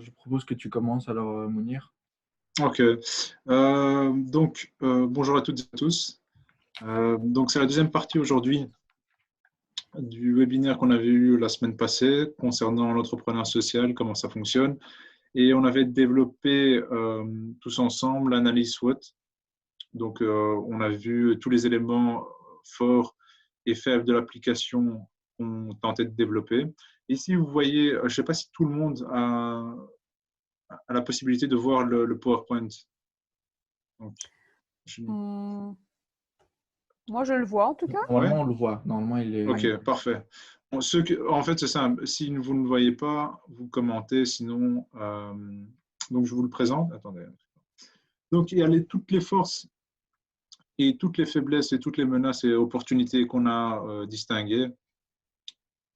je propose que tu commences alors, Mounir. Ok. Bonjour à toutes et à tous. Donc, c'est la deuxième partie aujourd'hui du webinaire qu'on avait eu la semaine passée concernant l'entrepreneuriat social, comment ça fonctionne. Et on avait développé tous ensemble l'analyse SWOT. Donc, on a vu tous les éléments forts et faibles de l'application qu'on tentait de développer. Ici, vous voyez, je ne sais pas si tout le monde a la possibilité de voir le PowerPoint. Donc, Moi, je le vois en tout cas. Normalement, Ouais. on le voit. Normalement, il est… Ok, parfait. Bon, en fait, c'est simple. Si vous ne le voyez pas, vous commentez. Sinon, donc je vous le présente. Attendez. Donc, il y a toutes les forces et toutes les faiblesses et toutes les menaces et opportunités qu'on a distinguées.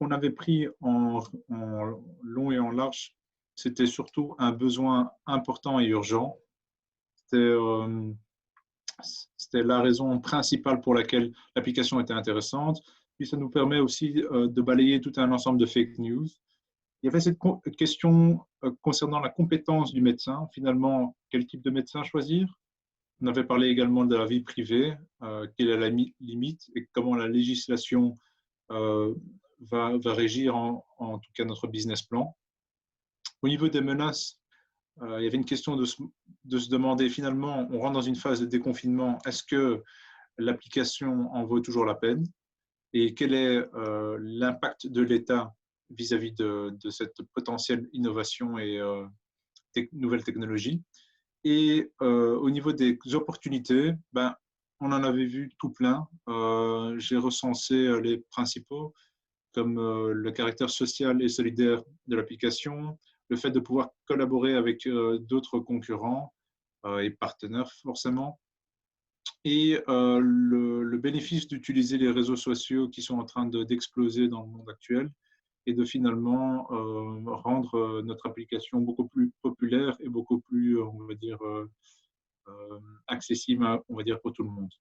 On avait pris en long et en large. C'était surtout un besoin important et urgent. C'était la raison principale pour laquelle l'application était intéressante. Puis ça nous permet aussi de balayer tout un ensemble de fake news. Il y avait cette question concernant la compétence du médecin. Finalement, quel type de médecin choisir? On avait parlé également de la vie privée, quelle est la limite et comment la législation va régir en tout cas notre business plan. Au niveau des menaces, il y avait une question de se demander, finalement, on rentre dans une phase de déconfinement, est-ce que l'application en vaut toujours la peine? Et quel est l'impact de l'État vis-à-vis de cette potentielle innovation et nouvelle technologie? Et au niveau des opportunités, on en avait vu tout plein. J'ai recensé les principaux, comme le caractère social et solidaire de l'application, le fait de pouvoir collaborer avec d'autres concurrents et partenaires forcément, et le bénéfice d'utiliser les réseaux sociaux qui sont en train d'exploser dans le monde actuel et de finalement rendre notre application beaucoup plus populaire et beaucoup plus, on va dire, accessible, on va dire, pour tout le monde,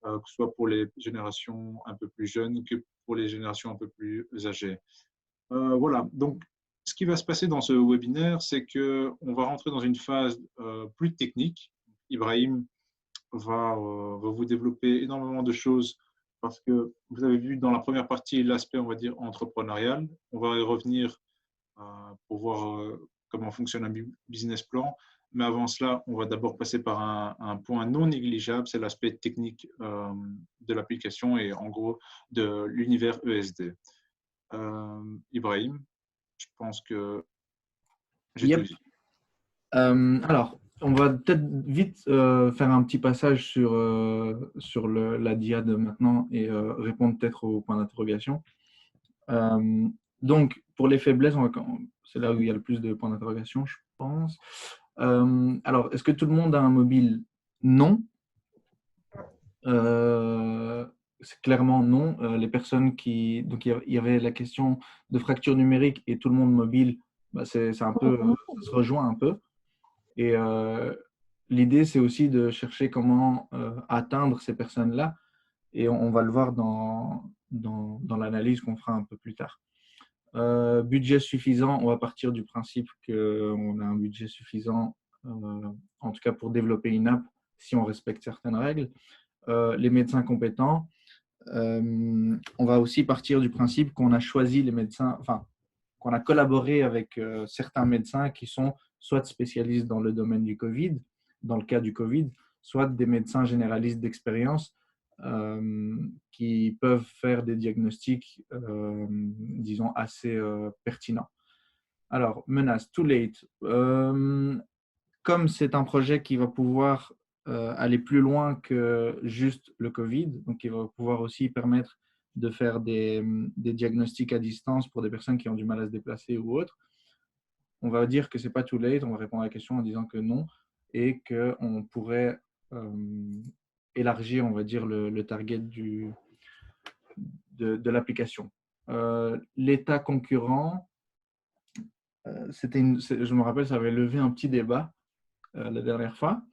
que ce soit pour les générations un peu plus jeunes que pour les générations un peu plus âgées. Voilà, donc ce qui va se passer dans ce webinaire, c'est qu'on va rentrer dans une phase plus technique. Ibrahim va vous développer énormément de choses parce que vous avez vu dans la première partie l'aspect, on va dire, entrepreneurial. On va y revenir pour voir comment fonctionne un business plan. Mais avant cela, on va d'abord passer par un point non négligeable, c'est l'aspect technique de l'application et en gros de l'univers ESD. Ibrahim, je pense que j'ai tout dit. Alors, on va peut-être vite faire un petit passage sur la DIA de maintenant et répondre peut-être aux points d'interrogation. Donc, pour les faiblesses, c'est là où il y a le plus de points d'interrogation, je pense. Alors, est-ce que tout le monde a un mobile? Non. C'est clairement non. Les personnes qui… Donc, il y avait la question de fracture numérique et tout le monde mobile, c'est un peu… ça se rejoint un peu. Et l'idée, c'est aussi de chercher comment atteindre ces personnes-là. Et on va le voir dans l'analyse qu'on fera un peu plus tard. Budget suffisant, on va partir du principe qu'on a un budget suffisant, en tout cas pour développer une app, si on respecte certaines règles. Les médecins compétents, on va aussi partir du principe qu'on a choisi les médecins, enfin, qu'on a collaboré avec certains médecins qui sont soit spécialistes dans le domaine du Covid, dans le cas du Covid, soit des médecins généralistes d'expérience qui peuvent faire des diagnostics, disons, assez pertinents. Alors, menace, too late. Comme c'est un projet qui va pouvoir aller plus loin que juste le Covid, donc il va pouvoir aussi permettre de faire des diagnostics à distance pour des personnes qui ont du mal à se déplacer ou autre. On va dire que ce n'est pas too late, on va répondre à la question en disant que non et qu'on pourrait élargir, on va dire, le target de l'application. L'état concurrent, je me rappelle, ça avait levé un petit débat la dernière fois.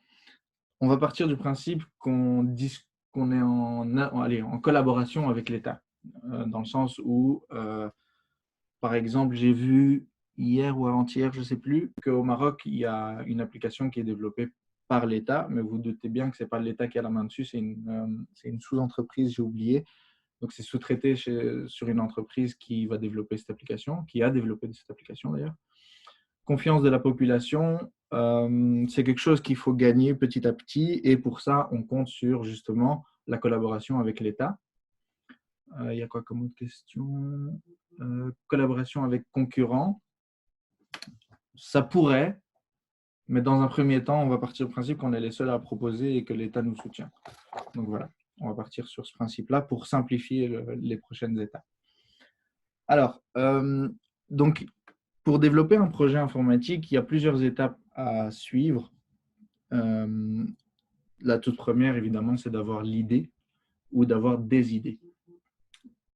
On va partir du principe qu'on est en collaboration avec l'État, dans le sens où, par exemple, j'ai vu hier ou avant-hier, je ne sais plus, qu'au Maroc, il y a une application qui est développée par l'État, mais vous doutez bien que ce n'est pas l'État qui a la main dessus, c'est une sous-entreprise, j'ai oublié. Donc, c'est sous-traité sur une entreprise qui va développer cette application, qui a développé cette application d'ailleurs. Confiance de la population, c'est quelque chose qu'il faut gagner petit à petit, et pour ça, on compte sur justement la collaboration avec l'État. Il y a quoi comme autre question? Collaboration avec concurrents. Ça pourrait, mais dans un premier temps, on va partir du principe qu'on est les seuls à proposer et que l'État nous soutient. Donc voilà, on va partir sur ce principe-là pour simplifier les prochaines étapes. Alors, donc, pour développer un projet informatique, il y a plusieurs étapes à suivre. La toute première, évidemment, c'est d'avoir l'idée ou d'avoir des idées.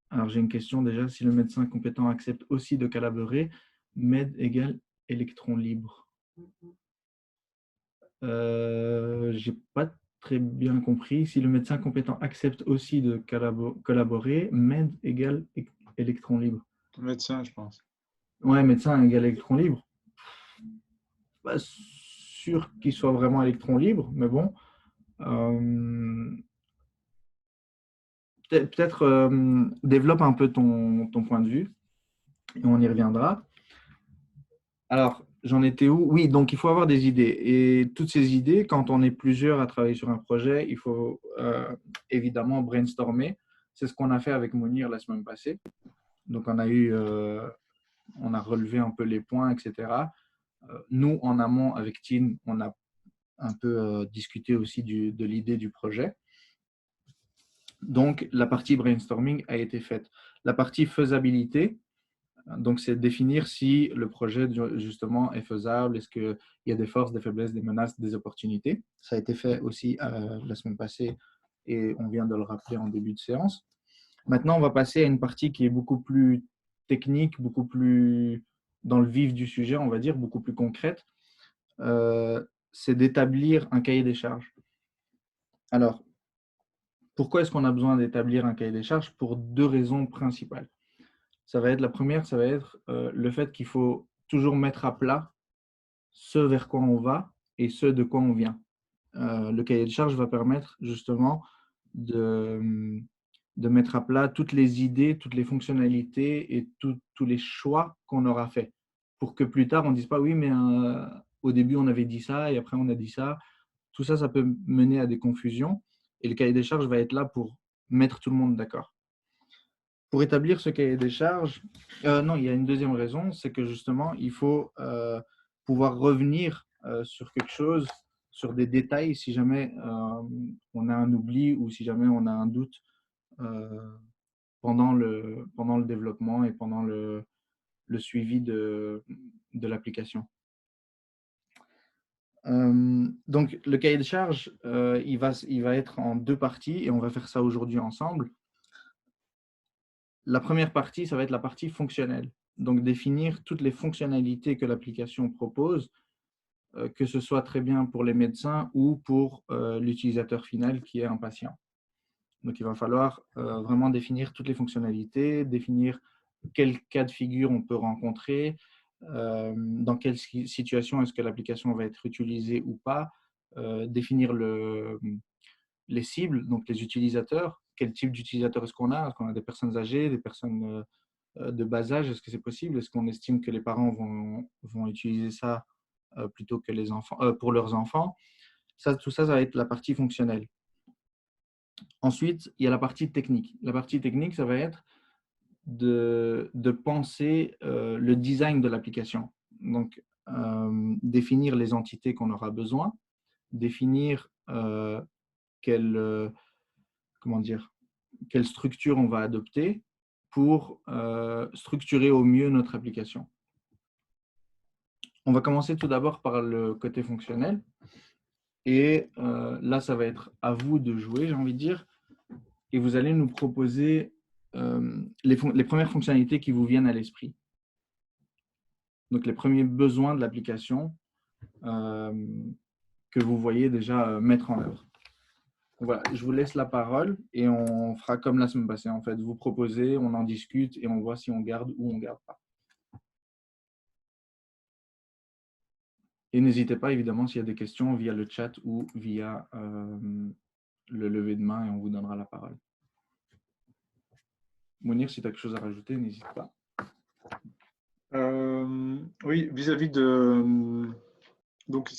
Alors, j'ai une question déjà. Si le médecin compétent accepte aussi de collaborer, MED égale électron libre. Je n'ai pas très bien compris. Si le médecin compétent accepte aussi de collaborer, MED égale électron libre. Médecin, je pense. Ouais, médecin égale électron libre. Pas sûr qu'il soit vraiment électron libre, mais bon. Peut-être développe un peu ton point de vue et on y reviendra. Alors, j'en étais où? Oui, donc il faut avoir des idées. Et toutes ces idées, quand on est plusieurs à travailler sur un projet, il faut évidemment brainstormer. C'est ce qu'on a fait avec Mounir la semaine passée. Donc, on a relevé un peu les points, etc. Nous, en amont, avec Tine, on a un peu discuté aussi de l'idée du projet. Donc, la partie brainstorming a été faite. La partie faisabilité, donc c'est définir si le projet justement est faisable, est-ce qu'il y a des forces, des faiblesses, des menaces, des opportunités. Ça a été fait aussi la semaine passée et on vient de le rappeler en début de séance. Maintenant, on va passer à une partie qui est beaucoup plus technique, beaucoup plus dans le vif du sujet, on va dire, beaucoup plus concrète. C'est d'établir un cahier des charges. Alors, pourquoi est-ce qu'on a besoin d'établir un cahier des charges? Pour deux raisons principales. La première, ça va être le fait qu'il faut toujours mettre à plat ce vers quoi on va et ce de quoi on vient. Le cahier de charges va permettre justement de mettre à plat toutes les idées, toutes les fonctionnalités et tous les choix qu'on aura fait. Pour que plus tard, on ne dise pas oui, mais au début, on avait dit ça et après, on a dit ça. Tout ça, ça peut mener à des confusions. Et le cahier des charges va être là pour mettre tout le monde d'accord. Pour établir ce cahier des charges, non, il y a une deuxième raison, c'est que justement, il faut pouvoir revenir sur quelque chose, sur des détails, si jamais on a un oubli ou si jamais on a un doute pendant le développement et pendant le suivi de l'application. Donc, le cahier de charges, il va être en deux parties et on va faire ça aujourd'hui ensemble. La première partie, ça va être la partie fonctionnelle. Donc, définir toutes les fonctionnalités que l'application propose, que ce soit très bien pour les médecins ou pour l'utilisateur final qui est un patient. Donc, il va falloir vraiment définir toutes les fonctionnalités, définir quel cas de figure on peut rencontrer, dans quelle situation est-ce que l'application va être utilisée ou pas, définir les cibles, donc les utilisateurs, quel type d'utilisateur est-ce qu'on a? Est-ce qu'on a des personnes âgées, des personnes de bas âge? Est-ce que c'est possible? Est-ce qu'on estime que les parents vont utiliser ça plutôt que les enfants, pour leurs enfants? Tout ça, ça va être la partie fonctionnelle. Ensuite, il y a la partie technique. La partie technique, ça va être de penser le design de l'application. Donc, définir les entités qu'on aura besoin, définir quelle structure on va adopter pour structurer au mieux notre application. On va commencer tout d'abord par le côté fonctionnel. Et là, ça va être à vous de jouer, j'ai envie de dire. Et vous allez nous proposer les premières fonctionnalités qui vous viennent à l'esprit. Donc, les premiers besoins de l'application que vous voyez déjà mettre en œuvre. Voilà, je vous laisse la parole et on fera comme la semaine passée. En fait, vous proposez, on en discute et on voit si on garde ou on ne garde pas. Et n'hésitez pas, évidemment, s'il y a des questions via le chat ou via le lever de main et on vous donnera la parole. Mounir, si tu as quelque chose à rajouter, n'hésite pas. Oui, vis-à-vis de… Donc,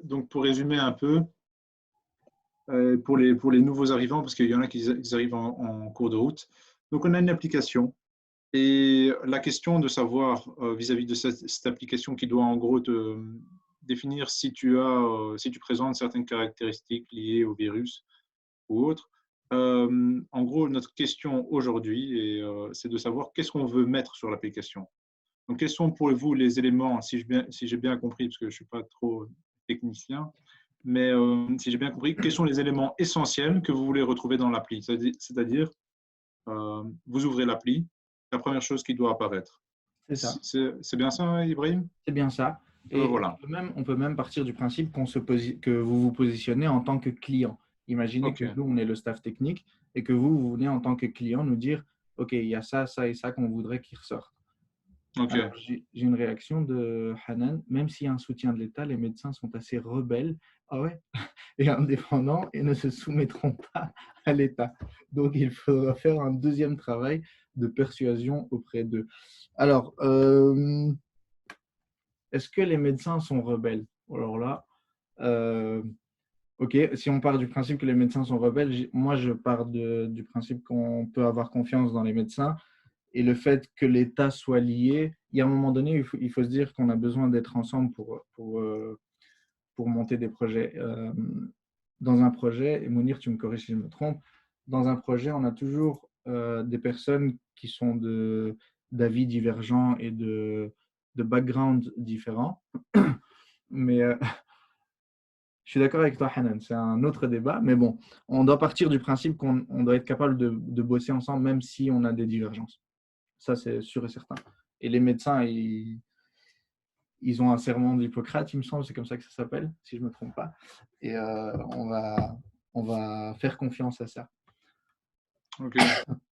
donc, pour résumer un peu, pour les nouveaux arrivants, parce qu'il y en a qui arrivent en cours de route, donc on a une application. Et la question de savoir vis-à-vis de cette application qui doit en gros te définir si tu présentes certaines caractéristiques liées au virus ou autres. En gros, notre question aujourd'hui, c'est de savoir qu'est-ce qu'on veut mettre sur l'application. Donc, quels sont pour vous les éléments, si j'ai bien compris, parce que je ne suis pas trop technicien, mais si j'ai bien compris, quels sont les éléments essentiels que vous voulez retrouver dans l'appli? C'est-à-dire, vous ouvrez l'appli, la première chose qui doit apparaître. C'est ça. C'est bien ça, Ibrahim? C'est bien ça. Et voilà. on peut même partir du principe que vous vous positionnez en tant que client. Imaginez que nous, on est le staff technique et que vous venez en tant que client nous dire « Ok, il y a ça, ça et ça qu'on voudrait qu'il ressorte. » J'ai une réaction de Hanan. Même s'il y a un soutien de l'État, les médecins sont assez rebelles et indépendants et ne se soumettront pas à l'État. Donc, il faudra faire un deuxième travail de persuasion auprès d'eux. Alors, est-ce que les médecins sont rebelles? Alors là, ok, si on part du principe que les médecins sont rebelles, moi je pars du principe qu'on peut avoir confiance dans les médecins et le fait que l'État soit lié, il y a un moment donné, il faut se dire qu'on a besoin d'être ensemble pour monter des projets. Dans un projet, et Mounir, tu me corriges si je me trompe, dans un projet, on a toujours des personnes qui sont d'avis divergents et de background différents. Mais je suis d'accord avec toi, Hanan, c'est un autre débat. Mais bon, on doit partir du principe qu'on doit être capable de bosser ensemble, même si on a des divergences. Ça, c'est sûr et certain. Et les médecins, ils ont un serment d'Hippocrate, il me semble, c'est comme ça que ça s'appelle, si je ne me trompe pas. Et on va faire confiance à ça. Ok.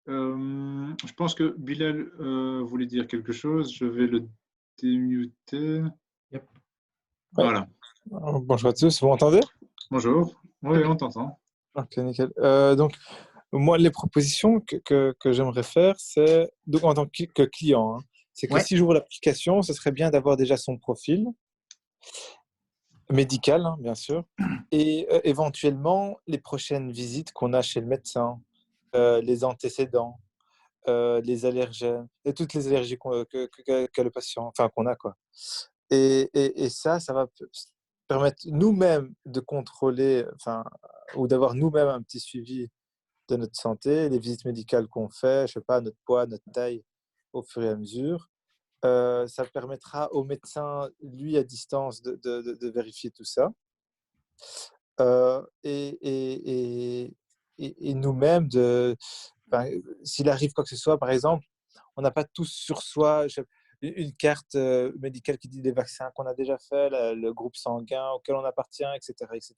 Je pense que Bilal voulait dire quelque chose. Je vais le démuter. Yep. Voilà. Bonjour à tous, vous m'entendez? Bonjour. Oui, on t'entend. Ok, nickel. Donc, moi, les propositions que j'aimerais faire, c'est, donc en tant que client, hein, c'est que si j'ouvre l'application, ce serait bien d'avoir déjà son profil médical, hein, bien sûr, et éventuellement les prochaines visites qu'on a chez le médecin, les antécédents, les allergènes, et toutes les allergies que le patient, enfin qu'on a, quoi. Et ça va permettre nous-mêmes de contrôler, enfin, ou d'avoir nous-mêmes un petit suivi de notre santé, les visites médicales qu'on fait, je sais pas, notre poids, notre taille, au fur et à mesure. Ça permettra au médecin, lui, à distance, de vérifier tout ça. Et nous-mêmes, s'il arrive quoi que ce soit, par exemple, on n'a pas tous sur soi une carte médicale qui dit les vaccins qu'on a déjà fait, le groupe sanguin auquel on appartient, etc., etc.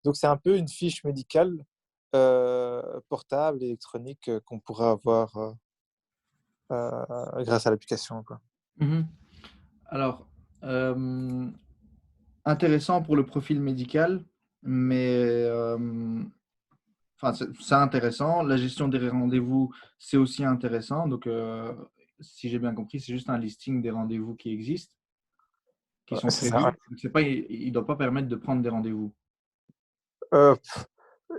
Donc, c'est un peu une fiche médicale portable, électronique, qu'on pourra avoir grâce à l'application, quoi. Alors, intéressant pour le profil médical, mais c'est intéressant. La gestion des rendez-vous, c'est aussi intéressant. Donc, si j'ai bien compris, c'est juste un listing des rendez-vous qui existent, qui sont prévus. Ça, ouais. Il ne doit pas permettre de prendre des rendez-vous.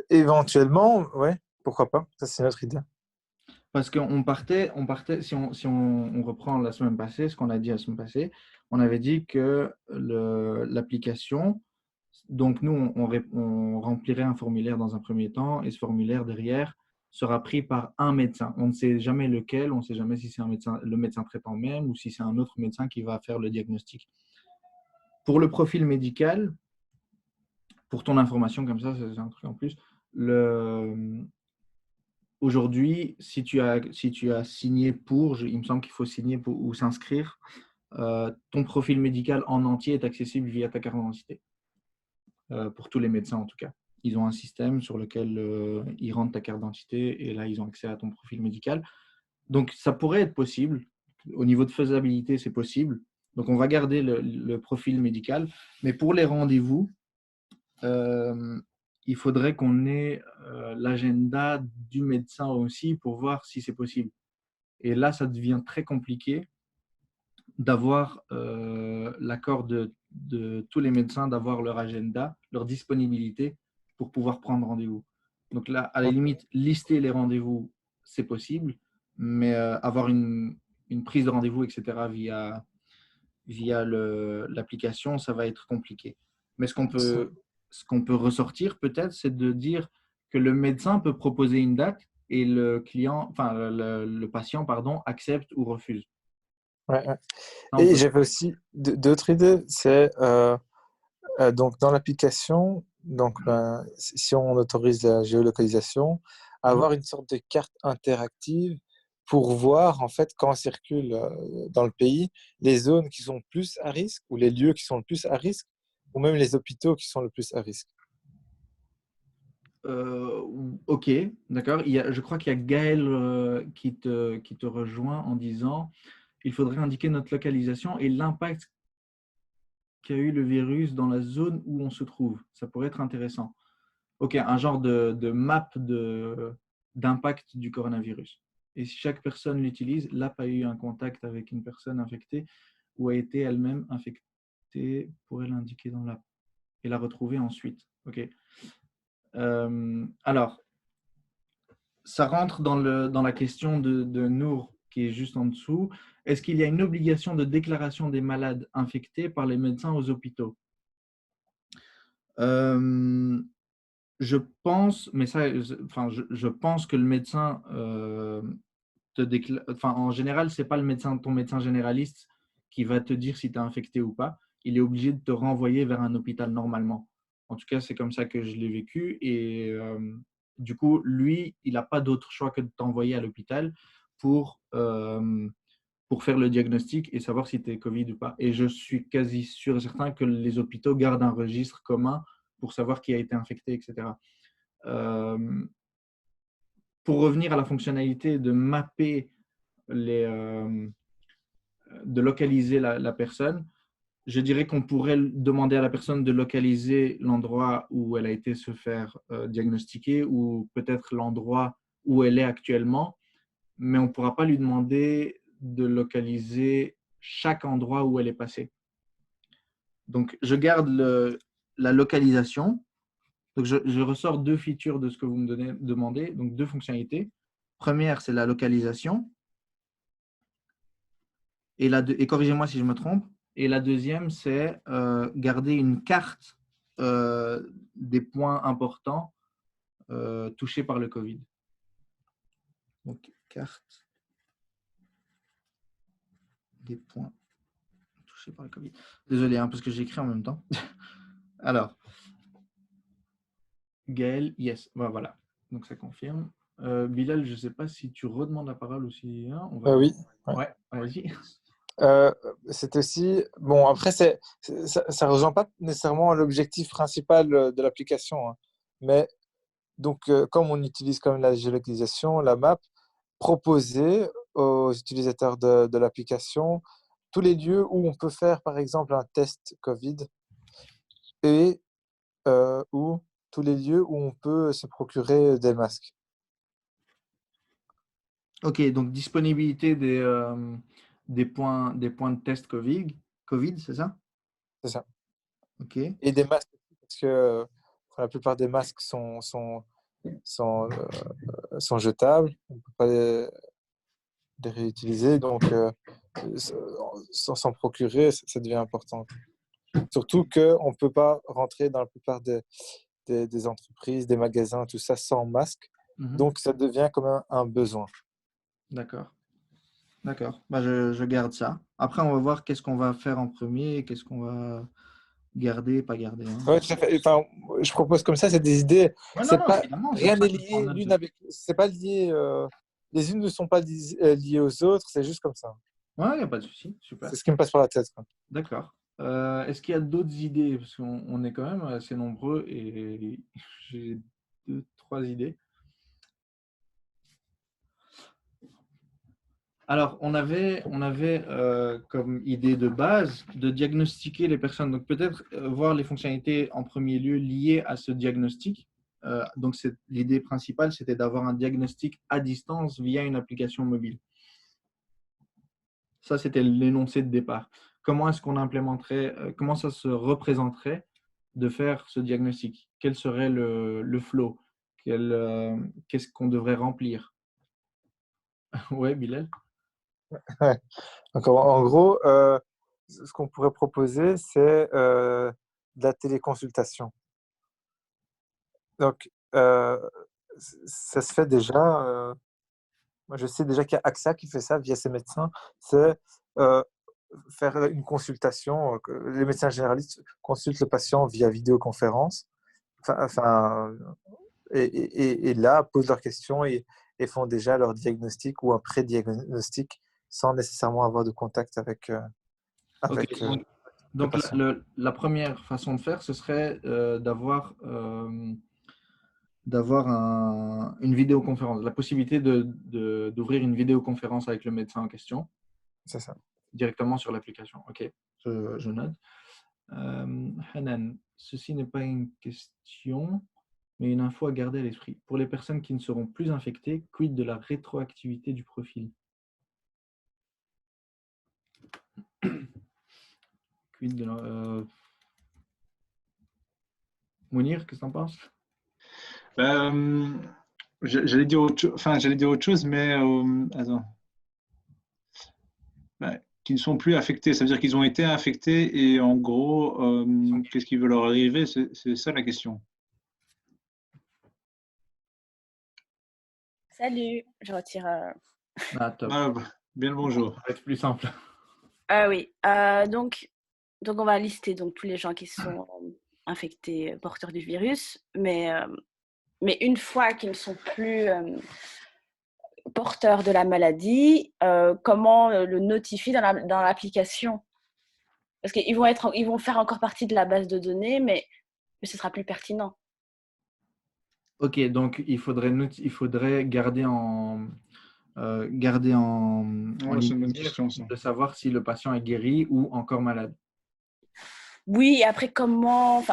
Éventuellement, ouais, pourquoi pas. Ça, c'est notre idée. Parce qu'on partait, si on reprend la semaine passée, ce qu'on a dit la semaine passée, on avait dit que l'application, donc nous, on remplirait un formulaire dans un premier temps et ce formulaire derrière sera pris par un médecin. On ne sait jamais lequel, on ne sait jamais si c'est le médecin traitant même ou si c'est un autre médecin qui va faire le diagnostic. Pour le profil médical, pour ton information comme ça, c'est un truc en plus, aujourd'hui, si tu as signé il me semble qu'il faut signer ou s'inscrire, ton profil médical en entier est accessible via ta carte d'identité. Pour tous les médecins en tout cas. Ils ont un système sur lequel ils rentrent ta carte d'identité et là, ils ont accès à ton profil médical. Donc, ça pourrait être possible. Au niveau de faisabilité, c'est possible. Donc, on va garder le profil médical. Mais pour les rendez-vous, il faudrait qu'on ait l'agenda du médecin aussi pour voir si c'est possible. Et là, ça devient très compliqué d'avoir l'accord de tous les médecins, d'avoir leur agenda, leur disponibilité pour pouvoir prendre rendez-vous. Donc là, à la limite, lister les rendez-vous, c'est possible, mais avoir une prise de rendez-vous, etc., via l'application, ça va être compliqué. Mais ce qu'on peut ressortir peut-être, c'est de dire que le médecin peut proposer une date et le client, enfin le patient, pardon, accepte ou refuse. Ouais, ouais. Ça, on Et peut- j'avais aussi d'autres idées. C'est donc dans l'application, donc si on autorise la géolocalisation, avoir une sorte de carte interactive pour voir en fait quand on circule dans le pays les zones qui sont plus à risque ou les lieux qui sont le plus à risque ou même les hôpitaux qui sont le plus à risque. Euh, ok, d'accord. Je crois qu'il y a Gaël qui te rejoint en disant il faudrait indiquer notre localisation et l'impact qu'a eu le virus dans la zone où on se trouve. Ça pourrait être intéressant. Ok, un genre de map d'impact du coronavirus. Et si chaque personne l'utilise, l'app a eu un contact avec une personne infectée ou a été elle-même infectée, pourrait l'indiquer dans l'app et la retrouver ensuite. Ok. Alors, ça rentre dans la question de Nour qui est juste en dessous. Est-ce qu'il y a une obligation de déclaration des malades infectés par les médecins aux hôpitaux? Je pense, mais ça, je pense que le médecin te déclare, enfin, en général, c'est pas ton médecin généraliste qui va te dire si tu es infecté ou pas. Il est obligé de te renvoyer vers un hôpital normalement. En tout cas, c'est comme ça que je l'ai vécu. Et du coup, lui, il n'a pas d'autre choix que de t'envoyer à l'hôpital pour, euh, pour faire le diagnostic et savoir si tu es Covid ou pas. Et je suis quasi sûr et certain que les hôpitaux gardent un registre commun pour savoir qui a été infecté, etc. Euh, pour revenir à la fonctionnalité de mapper de localiser la personne, je dirais qu'on pourrait demander à la personne de localiser l'endroit où elle a été se faire diagnostiquer ou peut-être l'endroit où elle est actuellement, mais on ne pourra pas lui demander de localiser chaque endroit où elle est passée. Donc, je garde la localisation. Donc, je ressors deux features de ce que vous me demandez, donc deux fonctionnalités. Première, c'est la localisation. Et corrigez-moi si je me trompe. Et la deuxième, c'est garder une carte des points importants touchés par le Covid. Donc, carte des points touchés par le Covid. Désolé, hein, parce que j'écris en même temps. Alors, Gaël, yes. Voilà. Donc, ça confirme. Bilal, je ne sais pas si tu redemandes la parole aussi. Hein, Oui. Ouais. Ouais, vas-y. C'est aussi bon. Après, ça ne rejoint pas nécessairement l'objectif principal de l'application, hein. Mais donc, comme on utilise comme la géolocalisation, la map, proposer aux utilisateurs de l'application tous les lieux où on peut faire, par exemple, un test Covid et ou tous les lieux où on peut se procurer des masques. Ok, donc disponibilité des points de test Covid, c'est ça? C'est ça. Ok. Et des masques aussi, parce que la plupart des masques sont jetables. On ne peut pas les réutiliser. Donc, s'en procurer, ça devient important. Surtout qu'on ne peut pas rentrer dans la plupart des entreprises, des magasins, tout ça sans masque. Donc, ça devient comme un besoin. D'accord. D'accord. Bah, je garde ça. Après, on va voir qu'est-ce qu'on va faire en premier, qu'est-ce qu'on va garder, pas garder. Hein. Ouais, tout à fait. Enfin, je propose comme ça, c'est des idées. Ouais, non, C'est non, pas, évidemment, c'est rien pour ça n'est que je prends lié note l'une de... avec. C'est pas lié. Les unes ne sont pas liées aux autres. C'est juste comme ça. Ouais, il n'y a pas de souci. Super. C'est ce qui me passe par la tête, quoi. D'accord. Est-ce qu'il y a d'autres idées? Parce qu'on est quand même assez nombreux et j'ai deux, trois idées. Alors, on avait comme idée de base de diagnostiquer les personnes. Donc, peut-être voir les fonctionnalités en premier lieu liées à ce diagnostic. Donc, l'idée principale, c'était d'avoir un diagnostic à distance via une application mobile. Ça, c'était l'énoncé de départ. Comment est-ce qu'on implémenterait, comment ça se représenterait de faire ce diagnostic? Quel serait le flow? Qu'est-ce qu'on devrait remplir? Ouais, Bilal? Ouais. Donc, en gros, ce qu'on pourrait proposer, c'est de la téléconsultation. Donc, ça se fait déjà. Moi, je sais déjà qu'il y a AXA qui fait ça via ses médecins. C'est euh, faire une consultation. Que les médecins généralistes consultent le patient via vidéoconférence. Enfin, et là, posent leurs questions et font déjà leur diagnostic ou un pré-diagnostic sans nécessairement avoir de contact avec, Ok, avec donc, le donc patient. la première façon de faire, ce serait d'avoir une vidéoconférence, la possibilité d'ouvrir une vidéoconférence avec le médecin en question C'est ça. directement sur l'application. Ok, je note. Hanan, ceci n'est pas une question, mais une info à garder à l'esprit. Pour les personnes qui ne seront plus infectées, quid de la rétroactivité du profil? Quid de Mounir, qu'est-ce que tu en penses? J'allais dire autre chose, mais attends. Qui ne sont plus affectés, ça veut dire qu'ils ont été infectés et en gros, qu'est-ce qui veut leur arriver? C'est ça la question. Salut, je retire. Ah, top. Ah, bien le bonjour. Ça va être plus simple. Ah oui, donc on va lister donc tous les gens qui sont infectés, porteurs du virus, mais une fois qu'ils ne sont plus porteurs de la maladie, comment le notifier dans l'application? Parce qu'ils ils vont faire encore partie de la base de données, mais ce sera plus pertinent. Ok, donc il faudrait garder en Ouais, c'est ligne une de bonne mire question, ça. de savoir si le patient est guéri ou encore malade. Oui, après comment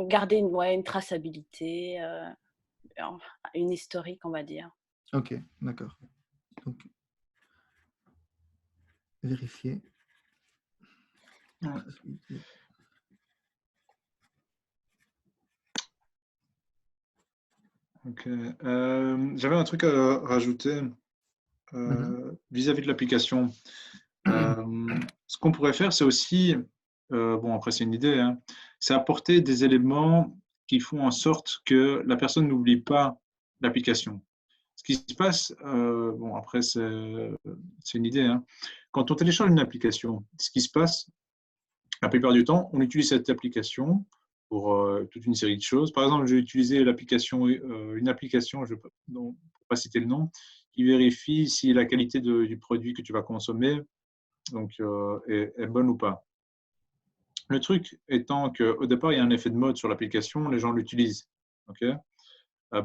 garder une traçabilité, une historique, on va dire. Ok, d'accord. Donc, vérifier. Ouais. Ok. J'avais un truc à rajouter vis-à-vis de l'application. Ce qu'on pourrait faire, c'est aussi, bon après c'est une idée, hein, c'est apporter des éléments qui font en sorte que la personne n'oublie pas l'application. Ce qui se passe, bon après c'est une idée, hein. Quand on télécharge une application, ce qui se passe, la plupart du temps, on utilise cette application pour toute une série de choses. Par exemple, j'ai utilisé une application, je ne vais pas citer le nom, qui vérifie si la qualité du produit que tu vas consommer donc, est bonne ou pas. Le truc étant qu'au départ, il y a un effet de mode sur l'application, les gens l'utilisent. Okay,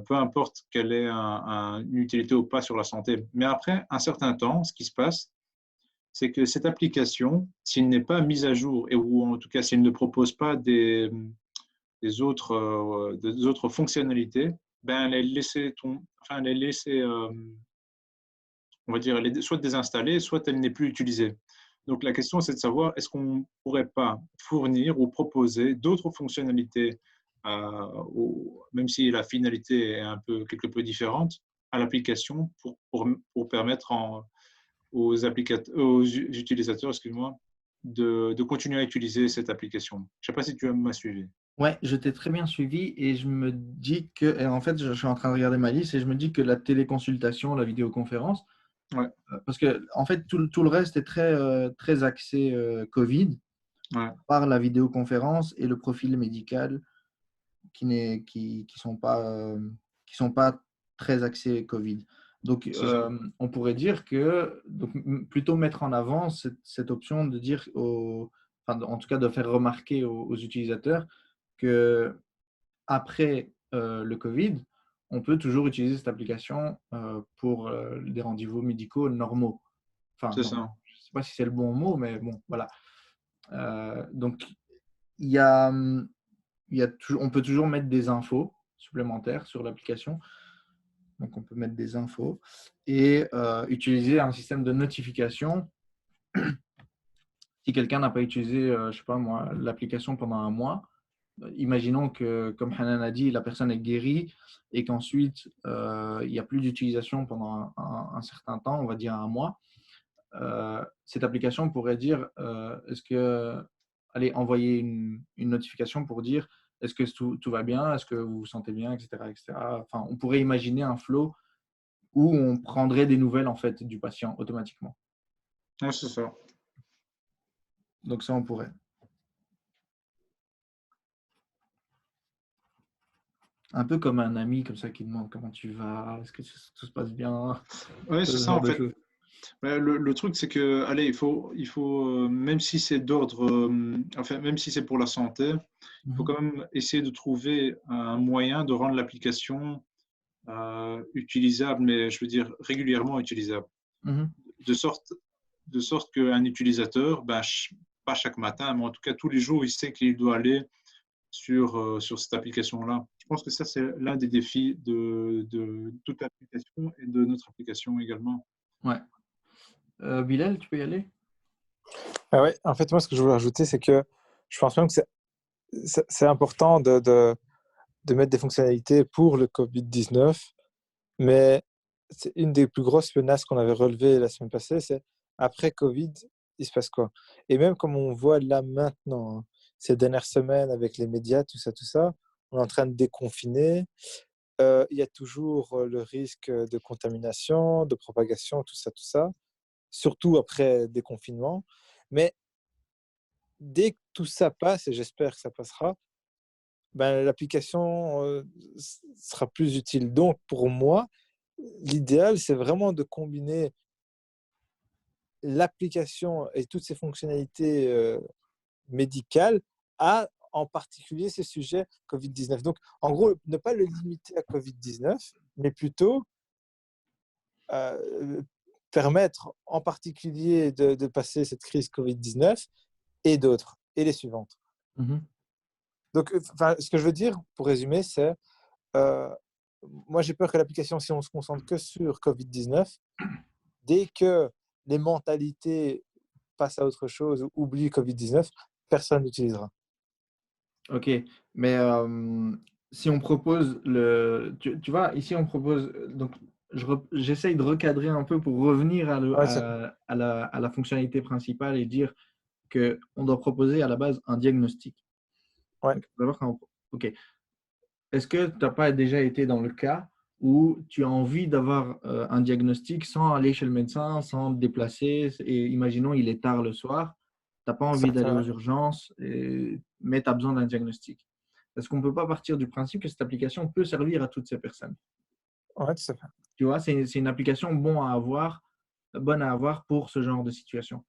peu importe qu'elle ait une utilité ou pas sur la santé. Mais après un certain temps, ce qui se passe, c'est que cette application, s'il n'est pas mise à jour, ou en tout cas s'il ne propose pas des autres fonctionnalités, ben elle est laissée, on va dire, elle est soit désinstallée, soit elle n'est plus utilisée. Donc la question, c'est de savoir est-ce qu'on ne pourrait pas fournir ou proposer d'autres fonctionnalités, même si la finalité est quelque peu différente, à l'application pour permettre aux utilisateurs, excuse-moi, de continuer à utiliser cette application. Je ne sais pas si tu m'as suivi. Ouais, je t'ai très bien suivi et je me dis que, et en fait, je suis en train de regarder ma liste et je me dis que la téléconsultation, la vidéoconférence, Ouais. Parce que en fait, tout le reste est très axé Covid, Ouais. par la vidéoconférence et le profil médical qui sont pas très axés Covid. Donc, on pourrait dire que plutôt mettre en avant cette option de dire en tout cas de faire remarquer aux utilisateurs que après le Covid, on peut toujours utiliser cette application pour des rendez-vous médicaux normaux. Enfin, C'est non, ça. je ne sais pas si c'est le bon mot, mais bon, voilà. Donc, il y a, on peut toujours mettre des infos supplémentaires sur l'application. Donc, on peut mettre des infos et utiliser un système de notification. Si quelqu'un n'a pas utilisé, je ne sais pas moi, l'application pendant un mois, imaginons que, comme Hanan a dit, la personne est guérie et qu'ensuite, il n'y a plus d'utilisation pendant un certain temps, on va dire un mois. Cette application pourrait dire, est-ce que, allez, envoyer une notification pour dire, est-ce que tout va bien, est-ce que vous vous sentez bien, etc., etc. Enfin, on pourrait imaginer un flow où on prendrait des nouvelles en fait du patient automatiquement. Ouais, c'est ça. Donc ça, on pourrait. Un peu comme un ami comme ça qui demande comment tu vas, est-ce que tout se passe bien, Ouais, ce c'est ça genre en de fait. choses. Ouais, le truc, c'est que, allez, il faut même si c'est d'ordre, enfin, même si c'est pour la santé, il faut Mhm. quand même essayer de trouver un moyen de rendre l'application utilisable, mais je veux dire régulièrement utilisable, Mhm. de sorte, de sorte qu'un utilisateur, ben, pas chaque matin, mais en tout cas tous les jours, il sait qu'il doit aller sur cette application-là. Je pense que ça, c'est l'un des défis de toute l'application et de notre application également. Ouais. Bilal, tu peux y aller? Ah ouais, en fait, moi, ce que je voulais rajouter, c'est que je pense même que c'est important de mettre des fonctionnalités pour le Covid-19, mais c'est une des plus grosses menaces qu'on avait relevées la semaine passée, c'est après Covid, il se passe quoi? Et même comme on voit là maintenant, hein, ces dernières semaines avec les médias, tout ça, on est en train de déconfiner. Il y a toujours le risque de contamination, de propagation, tout ça, surtout après déconfinement. Mais dès que tout ça passe, et j'espère que ça passera, ben, l'application sera plus utile. Donc, pour moi, l'idéal, c'est vraiment de combiner l'application et toutes ces fonctionnalités médicales à, en particulier, ces sujets Covid-19. Donc, en gros, ne pas le limiter à Covid-19, mais plutôt euh, permettre en particulier de passer cette crise Covid-19 et d'autres, et les suivantes. Mhm. Donc, ce que je veux dire, pour résumer, c'est euh, moi, j'ai peur que l'application, si on se concentre que sur Covid-19, dès que les mentalités passent à autre chose ou oublient Covid-19, personne n'utilisera. Ok, mais si on propose tu vois, ici on propose, donc j'essaye de recadrer un peu pour revenir Ouais, à la fonctionnalité principale et dire qu'on doit proposer à la base un diagnostic. ouais. Donc, d'abord, ok, est-ce que tu n'as pas déjà été dans le cas où tu as envie d'avoir un diagnostic sans aller chez le médecin, sans te déplacer, et imaginons il est tard le soir, tu n'as pas envie d'aller aux urgences, mais tu as besoin d'un diagnostic. Est-ce qu'on ne peut pas partir du principe que cette application peut servir à toutes ces personnes? Ouais, tout à fait. Tu vois, c'est une application bonne à avoir pour ce genre de situation.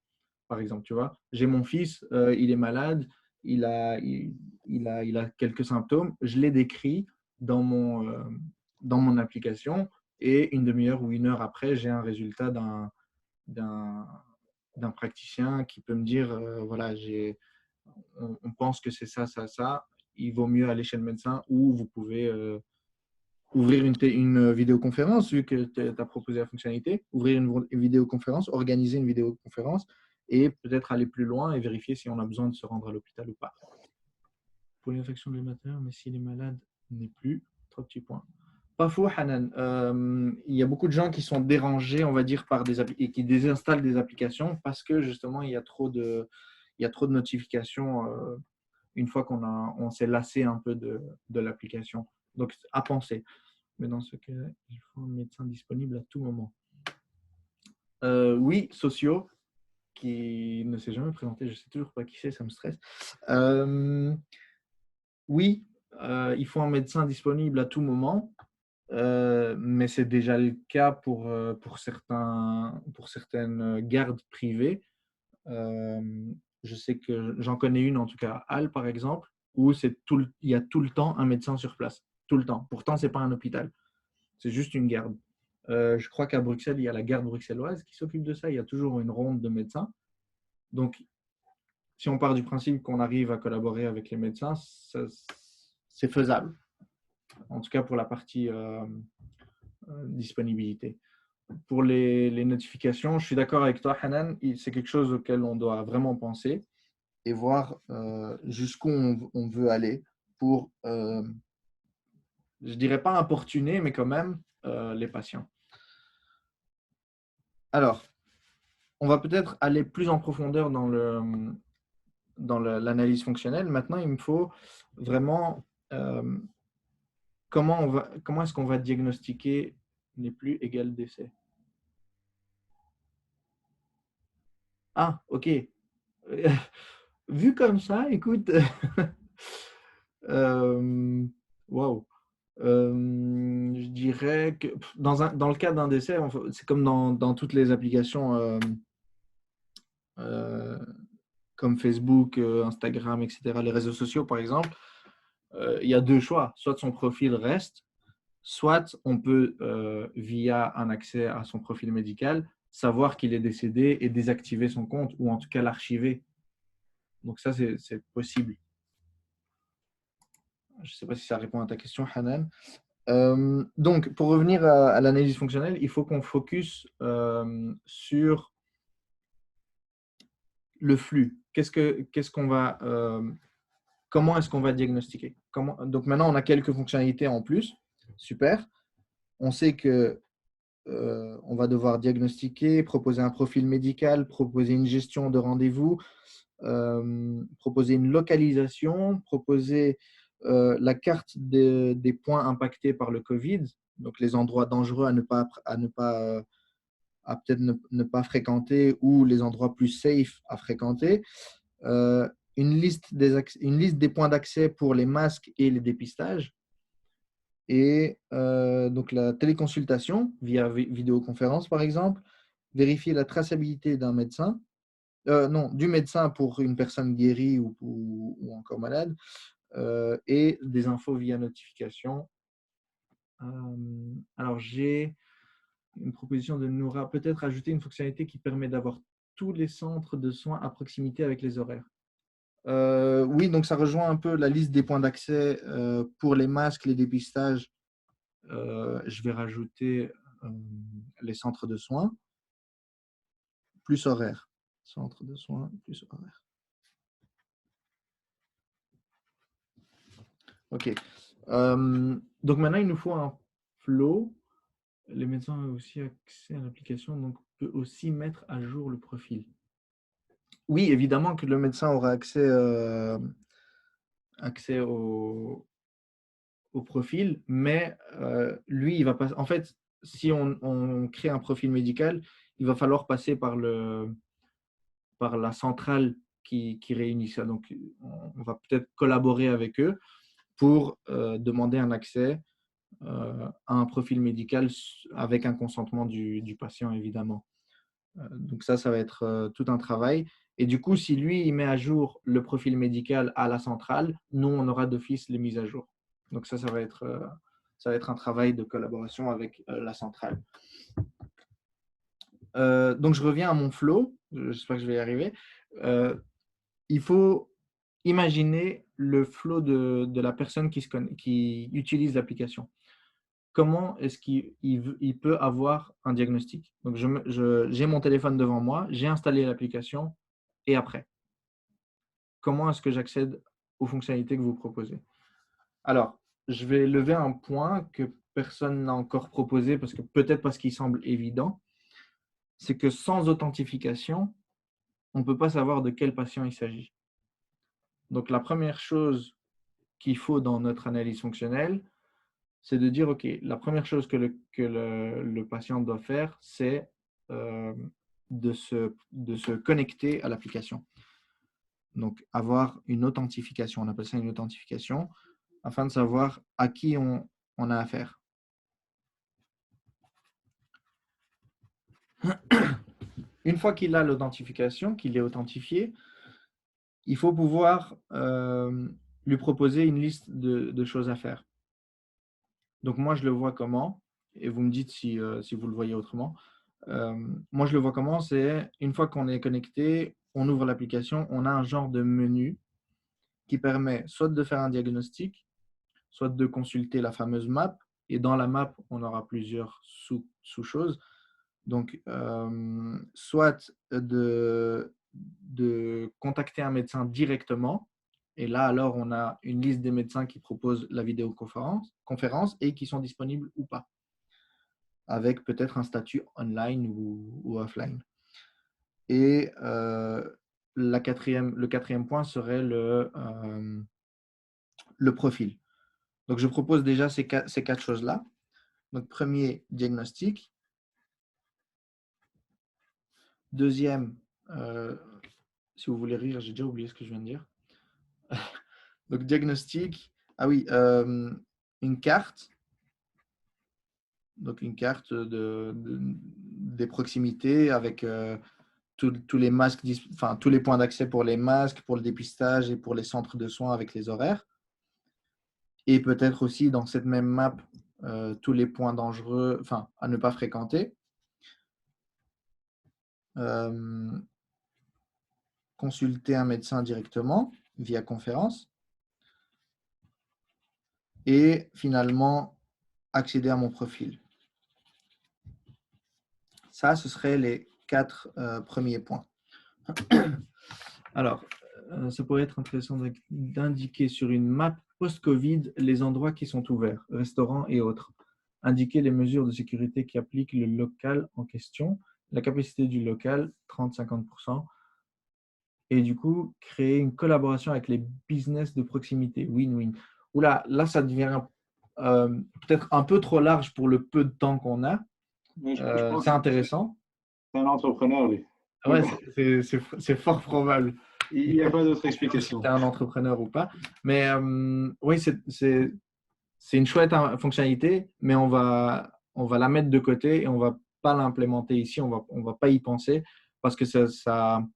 Par exemple, tu vois, j'ai mon fils, il est malade, il a quelques symptômes, je les décris dans mon application et une demi-heure ou une heure après, j'ai un résultat d'un praticien qui peut me dire, voilà, on pense que c'est ça, ça, ça, il vaut mieux aller chez le médecin ou vous pouvez ouvrir une vidéoconférence, vu que tu as proposé la fonctionnalité, ouvrir une vidéoconférence, organiser une vidéoconférence et peut-être aller plus loin et vérifier si on a besoin de se rendre à l'hôpital ou pas. Pour l'infection de l'hémateur, mais s'il est malade, il n'est plus. 3 petits points. Pas faux, Hanan. Il y a beaucoup de gens qui sont dérangés, on va dire, par et qui désinstallent des applications parce que justement, il y a trop de notifications une fois on s'est lassé un peu de l'application. Donc, à penser. Mais dans ce cas, il faut un médecin disponible à tout moment. Oui, Socio, qui ne s'est jamais présenté, je ne sais toujours pas qui c'est, ça me stresse. Oui, il faut un médecin disponible à tout moment, mais c'est déjà le cas pour certaines gardes privées. Je sais que j'en connais une, en tout cas à Halle, par exemple, où il y a tout le temps un médecin sur place. Tout le temps. Pourtant, ce n'est pas un hôpital. C'est juste une garde. Je crois qu'à Bruxelles, il y a la garde bruxelloise qui s'occupe de ça. Il y a toujours une ronde de médecins. Donc, si on part du principe qu'on arrive à collaborer avec les médecins, c'est faisable. En tout cas, pour la partie disponibilité. Pour les notifications, je suis d'accord avec toi, Hanan. C'est quelque chose auquel on doit vraiment penser et voir jusqu'où on veut aller pour, je ne dirais pas importuner, mais quand même les patients. Alors, on va peut-être aller plus en profondeur dans l'analyse fonctionnelle. Maintenant, il me faut vraiment comment est-ce qu'on va diagnostiquer n'est plus égal d'essai. Ah, ok. Vu comme ça, écoute, wow. Je dirais que dans le cas d'un décès, c'est comme dans toutes les applications comme Facebook, Instagram, etc., les réseaux sociaux, par exemple, il y a deux choix. Soit son profil reste, soit on peut, via un accès à son profil médical, savoir qu'il est décédé et désactiver son compte, ou en tout cas l'archiver. Donc ça, c'est possible. Je ne sais pas si ça répond à ta question, Hanan. Donc, pour revenir à l'analyse fonctionnelle, il faut qu'on focus sur le flux. Comment est-ce qu'on va diagnostiquer? Donc maintenant, on a quelques fonctionnalités en plus. Super. On sait que on va devoir diagnostiquer, proposer un profil médical, proposer une gestion de rendez-vous, proposer une localisation, proposer la carte des points impactés par le Covid, donc les endroits dangereux à peut-être ne pas fréquenter ou les endroits plus safe à fréquenter. Une liste des points d'accès pour les masques et les dépistages. Et donc la téléconsultation via vidéoconférence, par exemple, vérifier la traçabilité d'un médecin, du médecin pour une personne guérie ou encore malade, et des infos via notification. Alors, j'ai une proposition de Noura, peut-être ajouter une fonctionnalité qui permet d'avoir tous les centres de soins à proximité avec les horaires. Oui, donc ça rejoint un peu la liste des points d'accès pour les masques, les dépistages. Je vais rajouter les centres de soins plus horaires. Centre de soins plus horaires. OK. Donc maintenant, il nous faut un flow. Les médecins ont aussi accès à l'application, donc on peut aussi mettre à jour le profil. Oui, évidemment que le médecin aura accès au profil, mais lui, il va pas. En fait, si on crée un profil médical, il va falloir passer par la centrale qui réunit ça. Donc, on va peut-être collaborer avec eux pour demander un accès à un profil médical avec un consentement du patient, évidemment. Donc ça va être tout un travail. Et du coup, si lui, il met à jour le profil médical à la centrale, nous, on aura d'office les mises à jour. Donc ça va être un travail de collaboration avec la centrale. Donc je reviens à mon flow. J'espère que je vais y arriver. Il faut imaginer le flow de la personne qui utilise l'application. Comment est-ce qu'il peut avoir un diagnostic? Donc, j'ai mon téléphone devant moi, j'ai installé l'application et après, comment est-ce que j'accède aux fonctionnalités que vous proposez? Alors, je vais lever un point que personne n'a encore proposé peut-être parce qu'il semble évident, c'est que sans authentification, on ne peut pas savoir de quel patient il s'agit. Donc, la première chose qu'il faut dans notre analyse fonctionnelle, c'est de dire, OK, la première chose que le patient doit faire, c'est de se connecter à l'application. Donc, avoir une authentification, on appelle ça une authentification, afin de savoir à qui on a affaire. Une fois qu'il a l'authentification, qu'il est authentifié, il faut pouvoir lui proposer une liste de choses à faire. Donc, moi, je le vois comment? et vous me dites si vous le voyez autrement. Moi, je le vois comment? C'est une fois qu'on est connecté, on ouvre l'application, on a un genre de menu qui permet soit de faire un diagnostic, soit de consulter la fameuse map. Et dans la map, on aura plusieurs sous-choses. Donc, soit de contacter un médecin directement. Et là, alors, on a une liste des médecins qui proposent la vidéoconférence et qui sont disponibles ou pas, avec peut-être un statut online ou offline. Et le quatrième point serait le profil. Donc, je propose déjà ces quatre choses-là. Donc, premier, diagnostic. Deuxième, si vous voulez rire, j'ai déjà oublié ce que je viens de dire. Donc, diagnostic. Ah oui, une carte. Donc, une carte des proximités avec tous les masques, enfin, tous les points d'accès pour les masques, pour le dépistage et pour les centres de soins avec les horaires. Et peut-être aussi dans cette même map, tous les points dangereux, enfin, à ne pas fréquenter. Consulter un médecin directement via conférence. Et finalement, accéder à mon profil. Ça, ce seraient les 4 premiers points. Alors, ça pourrait être intéressant d'indiquer sur une map post-Covid les endroits qui sont ouverts, restaurants et autres. Indiquer les mesures de sécurité qui appliquent le local en question, la capacité du local, 30-50%. Et du coup, créer une collaboration avec les business de proximité, win-win. Oula, là, ça devient peut-être un peu trop large pour le peu de temps qu'on a. C'est intéressant. C'est un entrepreneur, lui. Ouais, c'est fort probable. Il n'y a pas d'autre explication. Si tu es un entrepreneur ou pas. Mais oui, c'est une chouette fonctionnalité, mais on va la mettre de côté et on ne va pas l'implémenter ici. On va pas y penser parce que ça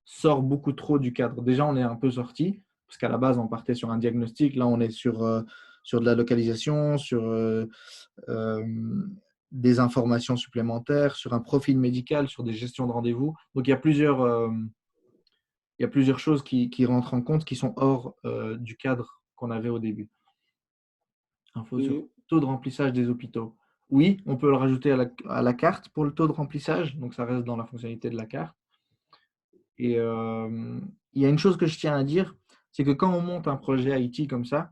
sort beaucoup trop du cadre. Déjà, on est un peu sorti parce qu'à la base, on partait sur un diagnostic. Là, on est sur de la localisation, sur des informations supplémentaires, sur un profil médical, sur des gestions de rendez-vous. Donc, il y a plusieurs choses qui rentrent en compte qui sont hors du cadre qu'on avait au début. Info sur taux de remplissage des hôpitaux. Oui, on peut le rajouter à la carte pour le taux de remplissage. Donc, ça reste dans la fonctionnalité de la carte. Et il y a une chose que je tiens à dire, c'est que quand on monte un projet IT comme ça,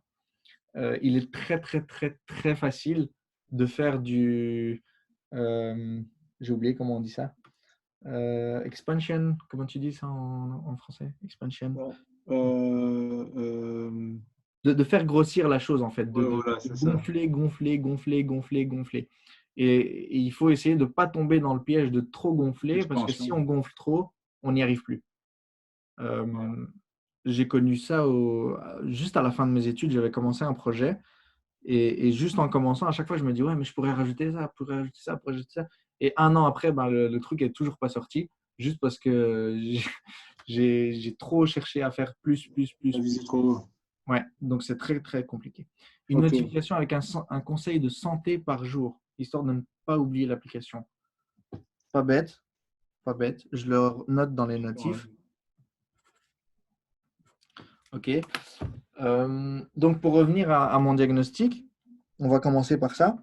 il est très, très, très, très facile de faire du… j'ai oublié comment on dit ça. Expansion, comment tu dis ça en français? Expansion. De faire grossir la chose, en fait. Gonfler. Et il faut essayer de ne pas tomber dans le piège de trop gonfler, parce que si on gonfle trop, on n'y arrive plus. J'ai connu ça juste à la fin de mes études. J'avais commencé un projet et juste en commençant, à chaque fois, je me dis ouais, mais je pourrais rajouter ça, pourrais rajouter ça. Et un an après, le truc est toujours pas sorti, juste parce que j'ai trop cherché à faire plus. Ouais, donc c'est très, très compliqué. Une notification avec un conseil de santé par jour, histoire de ne pas oublier l'application. Pas bête. Je le note dans les notifs. OK. Donc, pour revenir à mon diagnostic, on va commencer par ça.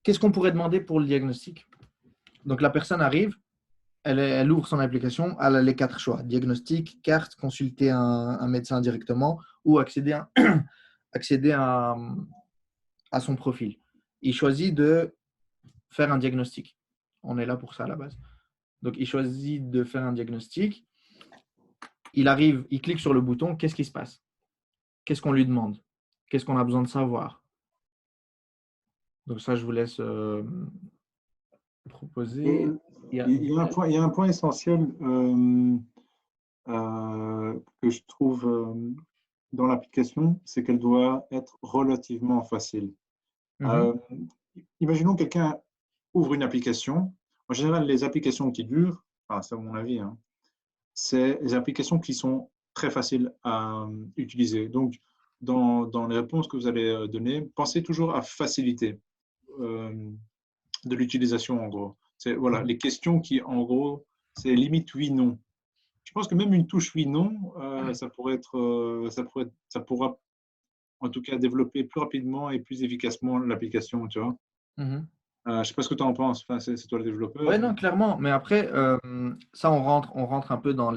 Qu'est-ce qu'on pourrait demander pour le diagnostic? Donc, la personne arrive, elle ouvre son application, elle a les 4 choix. Diagnostic, carte, consulter un médecin directement ou accéder à son profil. Il choisit de faire un diagnostic. On est là pour ça à la base. Donc, il choisit de faire un diagnostic. Il arrive, il clique sur le bouton. Qu'est-ce qui se passe? Qu'est-ce qu'on lui demande? Qu'est-ce qu'on a besoin de savoir? Donc ça, je vous laisse proposer. Il y a un point essentiel que je trouve dans l'application, c'est qu'elle doit être relativement facile. Imaginons que quelqu'un ouvre une application. En général, les applications qui durent, c'est à mon avis, c'est les applications qui sont très faciles à utiliser. Donc, dans les réponses que vous allez donner, pensez toujours à faciliter. de l'utilisation, en gros. C'est voilà, les questions qui, en gros, c'est limite oui-non. Je pense que même une touche oui-non, ça pourra en tout cas développer plus rapidement et plus efficacement l'application, tu vois. Mhm. Je ne sais pas ce que tu en penses, enfin, c'est toi le développeur. Ouais, non, clairement. Mais après, ça, on rentre un peu dans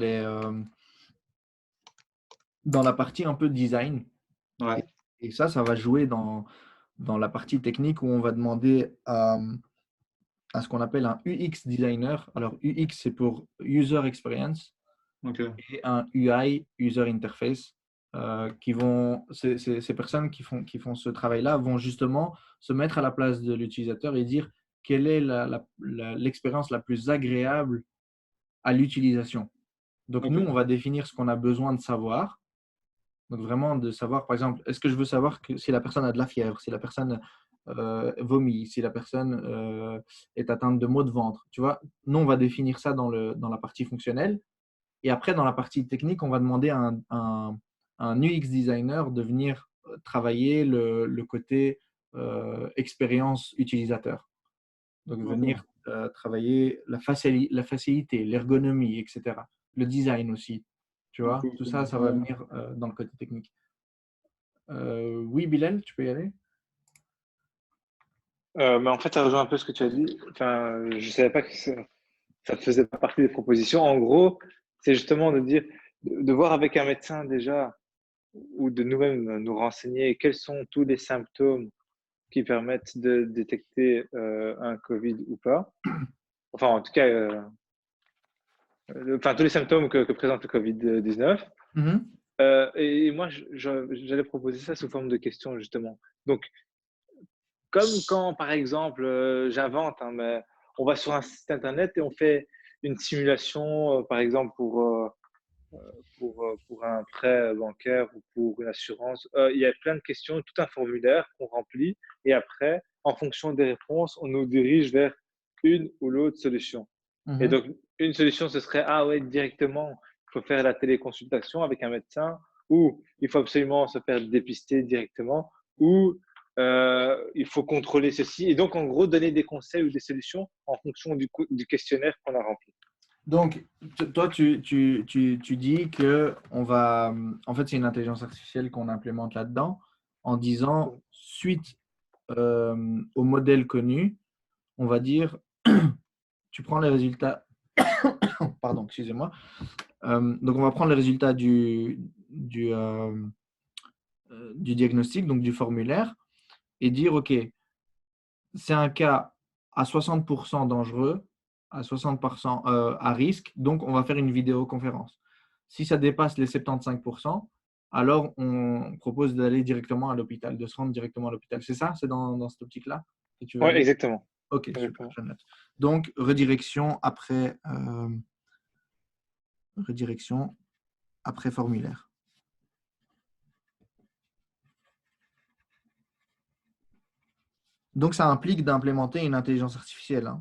la partie un peu design. Ouais, Et ça va jouer dans la partie technique où on va demander à ce qu'on appelle un UX designer. Alors, UX, c'est pour User Experience ok. et un UI, User Interface. Ces personnes qui font ce travail-là vont justement se mettre à la place de l'utilisateur et dire quelle est l'expérience la plus agréable à l'utilisation. Donc, nous, Ok. on va définir ce qu'on a besoin de savoir. Donc, vraiment de savoir, par exemple, est-ce que je veux savoir si la personne a de la fièvre, si la personne vomit, si la personne est atteinte de maux de ventre. Tu vois, nous, on va définir ça dans la partie fonctionnelle. Et après, dans la partie technique, on va demander à un UX designer de venir travailler le côté expérience utilisateur. Donc, venir travailler la facilité, l'ergonomie, etc. Le design aussi. Tu vois, tout ça, ça va venir dans le côté technique. Oui, Bilal, tu peux y aller? Mais en fait, ça rejoint un peu ce que tu as dit. Enfin, je ne savais pas que ça faisait pas partie des propositions. En gros, c'est justement de dire, de voir avec un médecin déjà, ou de nous-mêmes nous renseigner quels sont tous les symptômes qui permettent de détecter un Covid ou pas. Enfin, en tout cas, enfin, tous les symptômes que présente le Covid-19. Mhm. Et moi, j'allais proposer ça sous forme de questions, justement. Donc, comme quand, par exemple, j'invente, hein, mais on va sur un site internet et on fait une simulation, par exemple, pour un prêt bancaire ou pour une assurance. Il y a plein de questions, tout un formulaire qu'on remplit et après, en fonction des réponses, on nous dirige vers une ou l'autre solution. Et Mhm. donc, une solution, ce serait, ah ouais, directement, il faut faire la téléconsultation avec un médecin, ou il faut absolument se faire dépister directement, ou il faut contrôler ceci. Et donc, en gros, donner des conseils ou des solutions en fonction du questionnaire qu'on a rempli. Donc, toi, tu dis que en fait, c'est une intelligence artificielle qu'on implémente là-dedans en disant, suite au modèle connu, on va dire, tu prends les résultats, pardon, excusez-moi. Donc, on va prendre les résultats du diagnostic, donc du formulaire, et dire, OK, c'est un cas à 60% dangereux, à 60% à risque, donc on va faire une vidéoconférence. Si ça dépasse les 75%, alors on propose d'aller directement à l'hôpital, de se rendre directement à l'hôpital. C'est ça? C'est dans cette optique-là que tu veux Oui, aller? exactement. Ok, super, Exactement. je note. Donc, redirection après formulaire. Donc, ça implique d'implémenter une intelligence artificielle, hein.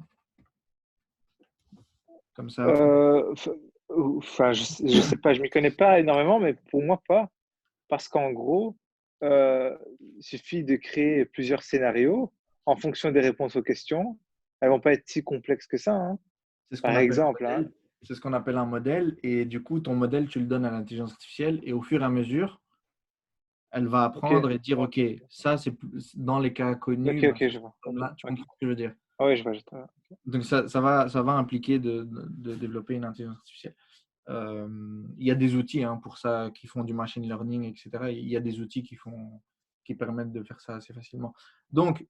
Comme ça. Euh, Enfin, je sais pas, je m'y connais pas énormément, mais pour moi pas, parce qu'en gros, il suffit de créer plusieurs scénarios en fonction des réponses aux questions. Elles vont pas être si complexes que ça, hein. C'est ce qu'on Par appelle un exemple, hein. modèle. C'est ce qu'on appelle un modèle. Et du coup, ton modèle, tu le donnes à l'intelligence artificielle. Et au fur et à mesure, elle va Ok, apprendre et dire, OK, ça, c'est dans les cas connus, bah, ok, je vois. comme là, tu Ok. comprends ce que je veux dire. Ah ouais, je vois. Donc, ça va impliquer de développer une intelligence artificielle. Il y a des outils hein, pour ça qui font du machine learning, etc. Il y a des outils qui permettent de faire ça assez facilement. Donc,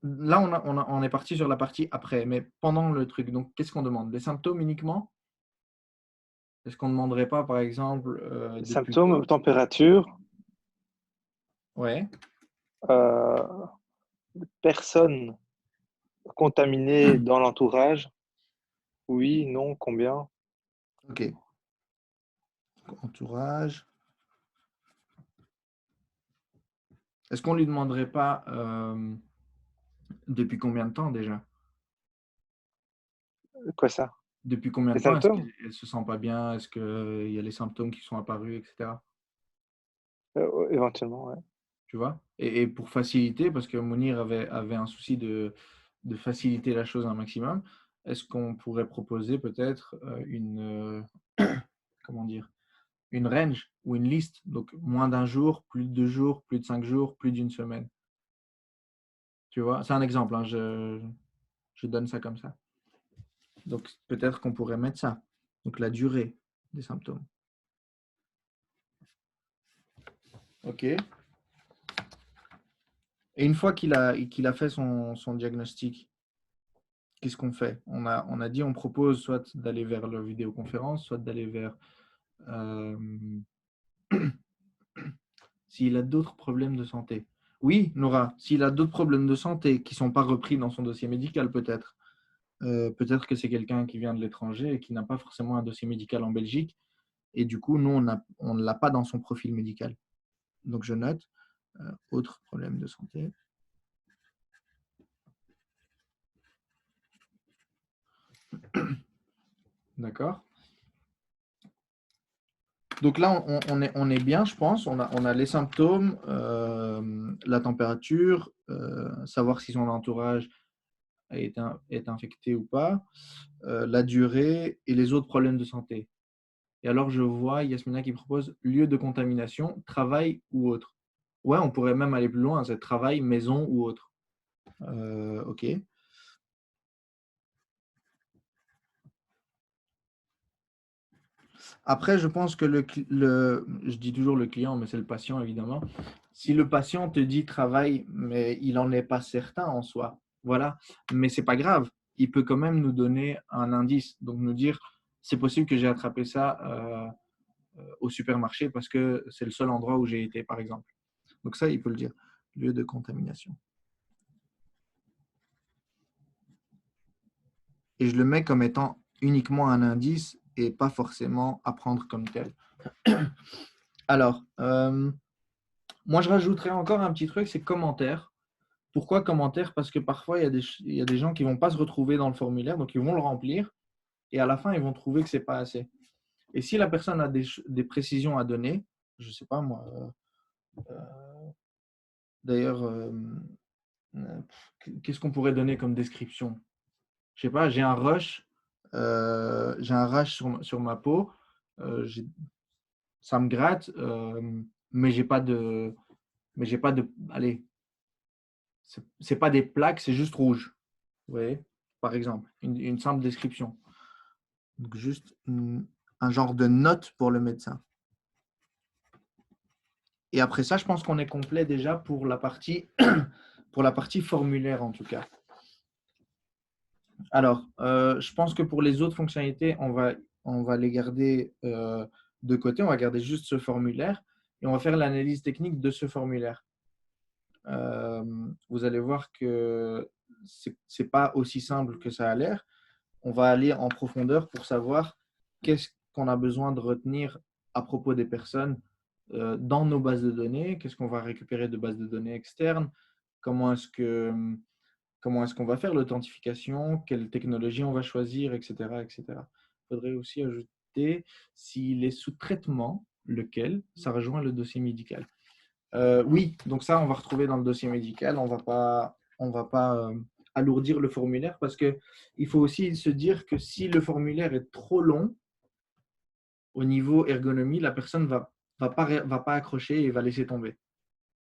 là, on est parti sur la partie après, mais pendant le truc. Donc, qu'est-ce qu'on demande? Les symptômes uniquement? Est-ce qu'on ne demanderait pas, par exemple, depuis quand? Symptômes, température, Ouais, euh, personnes contaminées dans l'entourage. Oui, non, combien? ok. Entourage. Est-ce qu'on ne lui demanderait pas depuis combien de temps déjà? Quoi ça? Depuis combien Les de temps est-ce symptômes? qu'elle ne se sent pas bien? Est-ce qu'il y a les symptômes qui sont apparus, etc. Éventuellement, ouais. tu vois. Et pour faciliter, parce que Mounir avait un souci de faciliter la chose un maximum, est-ce qu'on pourrait proposer peut-être comment dire, une range ou une liste, donc moins d'un jour, plus de 2 jours, plus de 5 jours, plus d'une semaine. Tu vois, c'est un exemple, hein, je donne ça comme ça. Donc peut-être qu'on pourrait mettre ça. Donc la durée des symptômes. OK. Et une fois qu'il a fait son diagnostic, qu'est-ce qu'on fait? On a dit, on propose soit d'aller vers la vidéoconférence, soit d'aller vers... s'il a d'autres problèmes de santé. Oui, Nora, s'il a d'autres problèmes de santé qui ne sont pas repris dans son dossier médical, peut-être. Peut-être que c'est quelqu'un qui vient de l'étranger et qui n'a pas forcément un dossier médical en Belgique. Et du coup, nous, on ne l'a pas dans son profil médical. Donc, je note, autre problème de santé. D'accord. Donc là, on est bien, je pense. On a les symptômes, la température, savoir si son entourage est infecté ou pas, la durée et les autres problèmes de santé. Et alors, je vois Yasmina qui propose lieu de contamination, travail ou autre. Ouais, on pourrait même aller plus loin, c'est travail, maison ou autre. OK. Après, je pense que je dis toujours le client, mais c'est le patient évidemment. Si le patient te dit travail, mais il n'en est pas certain en soi, voilà. Mais c'est pas grave. Il peut quand même nous donner un indice, donc nous dire c'est possible que j'ai attrapé ça au supermarché parce que c'est le seul endroit où j'ai été, par exemple. Donc ça, il peut le dire. Lieu de contamination. Et je le mets comme étant uniquement un indice et pas forcément à prendre comme tel. Alors, moi, je rajouterais encore un petit truc, c'est commentaire. Pourquoi commentaire? Parce que parfois, il y a des gens qui ne vont pas se retrouver dans le formulaire, donc ils vont le remplir et à la fin, ils vont trouver que ce n'est pas assez. Et si la personne a des précisions à donner, je ne sais pas moi, d'ailleurs, qu'est-ce qu'on pourrait donner comme description? Je ne sais pas, j'ai un rush sur ma peau, ça me gratte, mais j'ai pas de, allez, c'est pas des plaques, c'est juste rouge. Vous voyez, par exemple, une simple description. Donc juste un genre de note pour le médecin. Et après ça, je pense qu'on est complet déjà pour la partie, pour la partie formulaire en tout cas. Alors, je pense que pour les autres fonctionnalités, on va les garder de côté. On va garder juste ce formulaire et on va faire l'analyse technique de ce formulaire. Vous allez voir que ce n'est pas aussi simple que ça a l'air. On va aller en profondeur pour savoir qu'est-ce qu'on a besoin de retenir à propos des personnes dans nos bases de données, qu'est-ce qu'on va récupérer de bases de données externes, comment est-ce qu'on va faire l'authentification, quelle technologie on va choisir, etc. etc. Il faudrait aussi ajouter s'il est sous traitement, lequel, ça rejoint le dossier médical. Oui, donc ça, on va retrouver dans le dossier médical. On va pas alourdir le formulaire parce qu'il faut aussi se dire que si le formulaire est trop long, au niveau ergonomie, la personne va pas accrocher et va laisser tomber.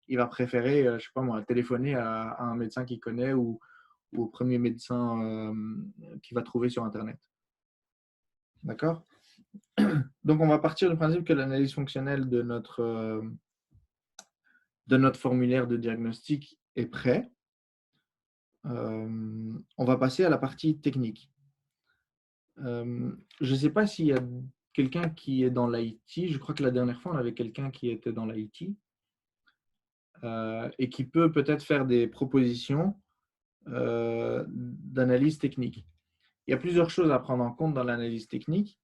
Il va préférer, je sais pas moi, téléphoner à un médecin qu'il connaît ou au premier médecin qu'il va trouver sur Internet. D'accord? Donc, on va partir du principe que l'analyse fonctionnelle de notre formulaire de diagnostic est prêt. On va passer à la partie technique. Je ne sais pas s'il y a quelqu'un qui est dans l'IT. Je crois que la dernière fois, on avait quelqu'un qui était dans l'IT et qui peut peut-être faire des propositions d'analyse technique. Il y a plusieurs choses à prendre en compte dans l'analyse technique.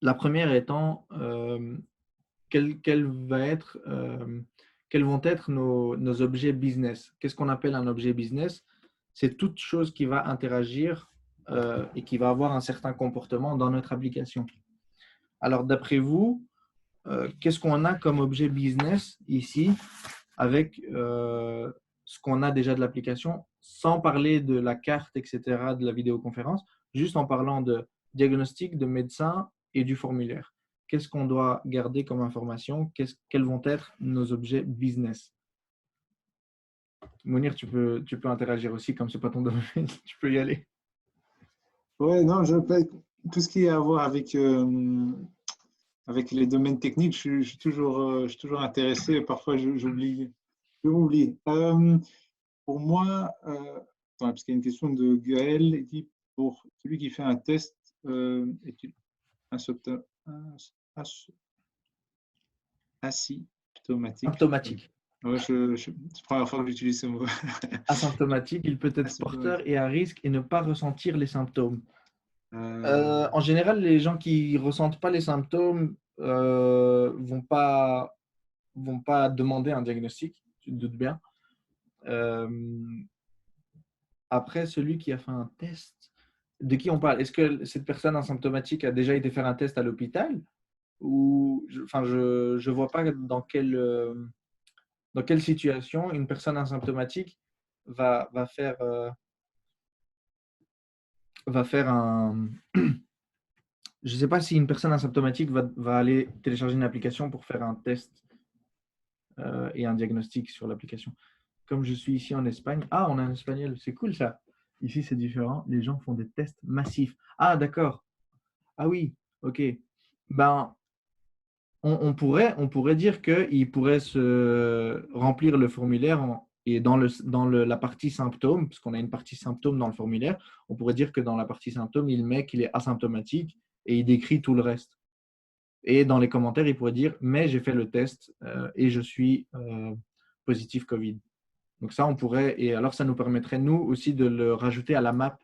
La première étant quels vont être nos objets business. Qu'est-ce qu'on appelle un objet business? C'est toute chose qui va interagir et qui va avoir un certain comportement dans notre application. Alors, d'après vous, qu'est-ce qu'on a comme objet business ici avec ce qu'on a déjà de l'application, sans parler de la carte, etc., de la vidéoconférence, juste en parlant de diagnostic, de médecin et du formulaire. Qu'est-ce qu'on doit garder comme information? Quels vont être nos objets business? Mounir, tu peux interagir aussi, comme ce n'est pas ton domaine, tu peux y aller. Ouais, non, tout ce qui a à voir avec les domaines techniques, je suis toujours intéressé. Parfois, j'oublie. Je m'oublie. Pour moi, attends, parce qu'il y a une question de Gaël, il dit pour celui qui fait un test, est-il asymptomatique? Symptomatique. Ouais, c'est la première fois que j'utilise ce mot. Asymptomatique, il peut être porteur et à risque et ne pas ressentir les symptômes. En général, les gens qui ne ressentent pas les symptômes vont pas demander un diagnostic, tu te doutes bien. Après, celui qui a fait un test, de qui on parle? Est-ce que cette personne asymptomatique a déjà été faire un test à l'hôpital? Ou, je vois pas dans quelle situation une personne asymptomatique va faire un… Je ne sais pas si une personne asymptomatique va aller télécharger une application pour faire un test et un diagnostic sur l'application. Comme je suis ici en Espagne, on a un espagnol, c'est cool ça. Ici, c'est différent. Les gens font des tests massifs. Ah, d'accord. Ah oui, ok. Ben, on pourrait dire qu'il pourrait se remplir le formulaire et dans la partie symptômes, parce qu'on a une partie symptômes dans le formulaire, on pourrait dire que dans la partie symptômes, il met qu'il est asymptomatique et il décrit tout le reste. Et dans les commentaires, il pourrait dire « mais j'ai fait le test et je suis positif Covid ». Donc ça, on pourrait, et alors ça nous permettrait, nous aussi, de le rajouter à la map,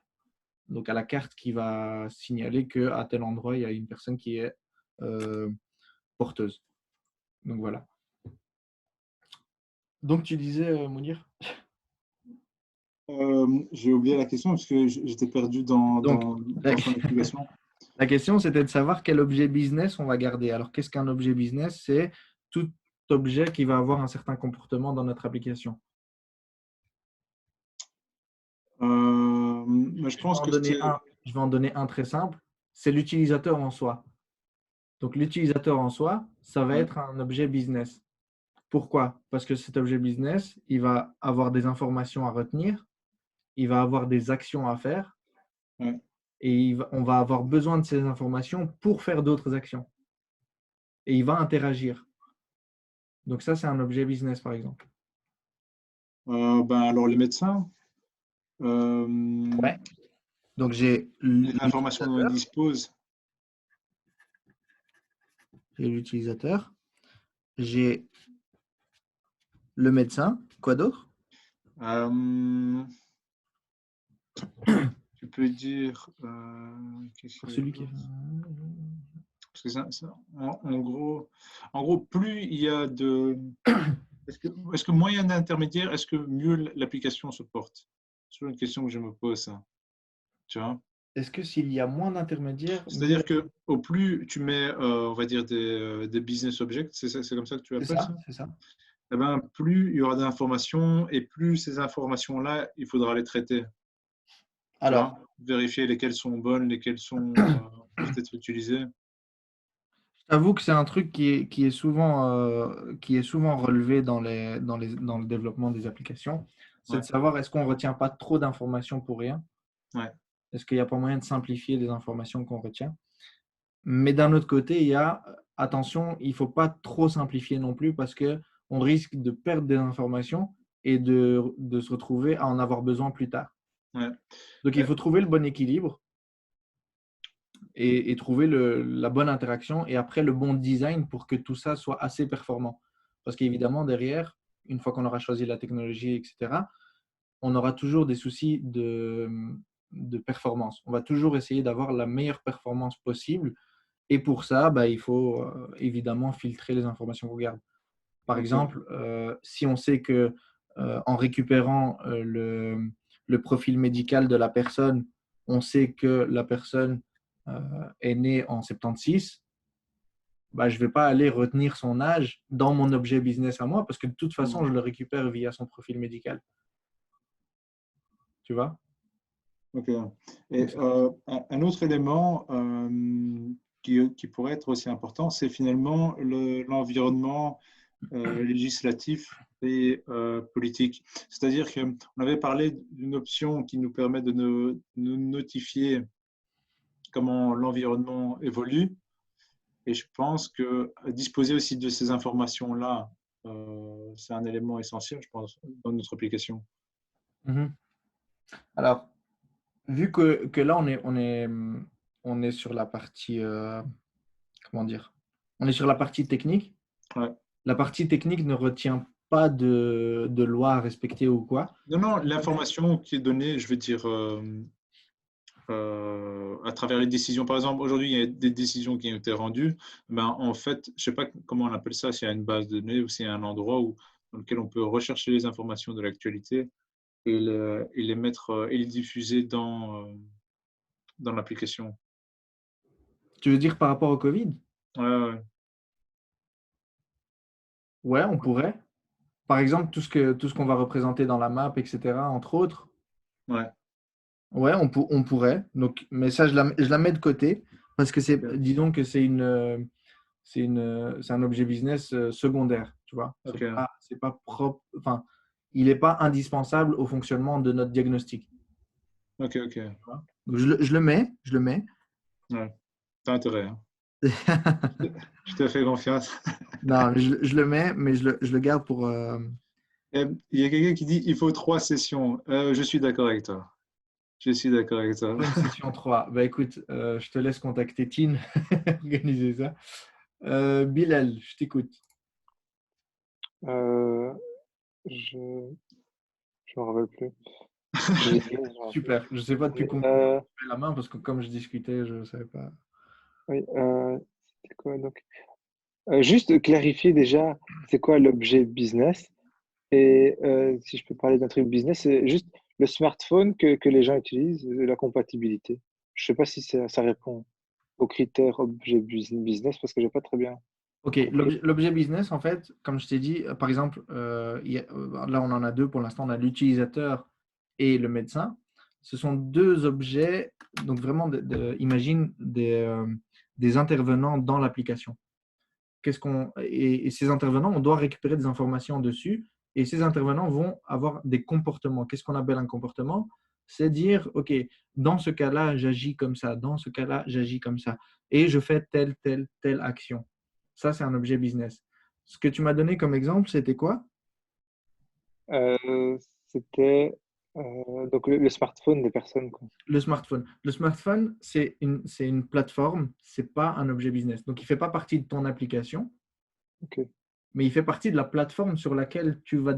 donc à la carte qui va signaler qu'à tel endroit, il y a une personne qui est porteuse. Donc voilà. Donc tu disais, Mounir? J'ai oublié la question parce que j'étais perdu dans son explication. La question, c'était de savoir quel objet business on va garder. Alors, qu'est-ce qu'un objet business? C'est tout objet qui va avoir un certain comportement dans notre application. Je pense que je vais en donner un très simple. C'est l'utilisateur en soi. Donc, l'utilisateur en soi, ça va être un objet business. Pourquoi? Parce que cet objet business, il va avoir des informations à retenir, il va avoir des actions à faire, et on va avoir besoin de ces informations pour faire d'autres actions. Et il va interagir. Donc ça, c'est un objet business, par exemple. Alors, les médecins. Ouais. Donc, j'ai les informations dont ils disposent. J'ai l'utilisateur. J'ai le médecin. Quoi d'autre? Tu peux dire… celui qui… Parce que en gros, plus il y a de… Est-ce que moins il y a d'intermédiaires, est-ce que mieux l'application se porte? C'est toujours une question que je me pose, ça. Tu vois? Est-ce que s'il y a moins d'intermédiaires… C'est-à-dire qu'au plus tu mets, on va dire, des business objects, c'est comme ça que tu appelles ça? C'est ça. Eh ben, plus il y aura d'informations et plus ces informations-là, il faudra les traiter. Alors, vérifier lesquelles sont bonnes, lesquelles peuvent être utilisées. Je t'avoue que c'est un truc qui est souvent relevé dans le développement des applications. C'est de savoir est-ce qu'on ne retient pas trop d'informations pour rien? Est-ce qu'il n'y a pas moyen de simplifier les informations qu'on retient? Mais d'un autre côté, il y a attention, il ne faut pas trop simplifier non plus parce qu'on risque de perdre des informations et de se retrouver à en avoir besoin plus tard. Donc, il faut trouver le bon équilibre et trouver la bonne interaction et après le bon design pour que tout ça soit assez performant. Parce qu'évidemment, derrière, une fois qu'on aura choisi la technologie, etc., on aura toujours des soucis de performance. On va toujours essayer d'avoir la meilleure performance possible. Et pour ça, il faut évidemment filtrer les informations qu'on garde. Par exemple, si on sait que en récupérant le profil médical de la personne, on sait que la personne est née en 76, bah, je ne vais pas aller retenir son âge dans mon objet business à moi parce que de toute façon, je le récupère via son profil médical. Tu vois? Ok. Et un autre élément qui pourrait être aussi important, c'est finalement l'environnement législatif et politique. C'est-à-dire qu'on avait parlé d'une option qui nous permet de nous notifier comment l'environnement évolue. Et je pense que disposer aussi de ces informations-là, c'est un élément essentiel, je pense, dans notre application. Mhm. Alors, vu que là, on est sur la partie, comment dire, on est sur la partie technique. Ouais. La partie technique ne retient pas de loi à respecter ou quoi. Non, l'information qui est donnée, je veux dire, à travers les décisions. Par exemple, aujourd'hui, il y a des décisions qui ont été rendues. Ben, en fait, je ne sais pas comment on appelle ça, s'il y a une base de données ou s'il y a un endroit dans lequel on peut rechercher les informations de l'actualité et les mettre et les diffuser dans l'application. Tu veux dire par rapport au Covid? Ouais. Ouais, on pourrait. Par exemple, tout ce qu'on va représenter dans la map, etc., entre autres. Ouais. Ouais, on pourrait. Donc, mais ça, je la mets de côté parce que disons que c'est un objet business secondaire, tu vois. Ok. C'est pas propre, enfin, il n'est pas indispensable au fonctionnement de notre diagnostic. Ok. Donc, je le mets. Ouais. T'as intérêt. Hein. Je te fais confiance. Non, je le mets, mais je le garde pour. Il y a quelqu'un qui dit il faut 3 sessions. Je suis d'accord avec toi. Je suis d'accord avec toi. Une session 3. Bah écoute, je te laisse contacter Tine, organiser ça. Bilal, je t'écoute. Je me rappelle plus. Super. Je ne sais pas depuis combien de temps tu fais la main parce que comme je discutais, je ne savais pas. Oui, c'était quoi donc? Juste clarifier déjà, c'est quoi l'objet business? Et si je peux parler d'un truc business, c'est juste le smartphone que les gens utilisent, la compatibilité. Je sais pas si ça répond aux critères objet business parce que j'ai pas très bien Ok, compris. l'objet business, en fait, comme je t'ai dit, par exemple, là on en a deux pour l'instant, on a l'utilisateur et le médecin. Ce sont deux objets, donc vraiment, imagine des intervenants dans l'application. Et ces intervenants, on doit récupérer des informations dessus et ces intervenants vont avoir des comportements. Qu'est-ce qu'on appelle un comportement? C'est dire, OK, dans ce cas-là, j'agis comme ça, dans ce cas-là, j'agis comme ça et je fais telle action. Ça, c'est un objet business. Ce que tu m'as donné comme exemple, c'était quoi? C'était donc le smartphone des personnes, quoi. Le smartphone. Le smartphone, c'est une plateforme, ce n'est pas un objet business. Donc, il ne fait pas partie de ton application. Ok. Mais il fait partie de la plateforme sur laquelle tu vas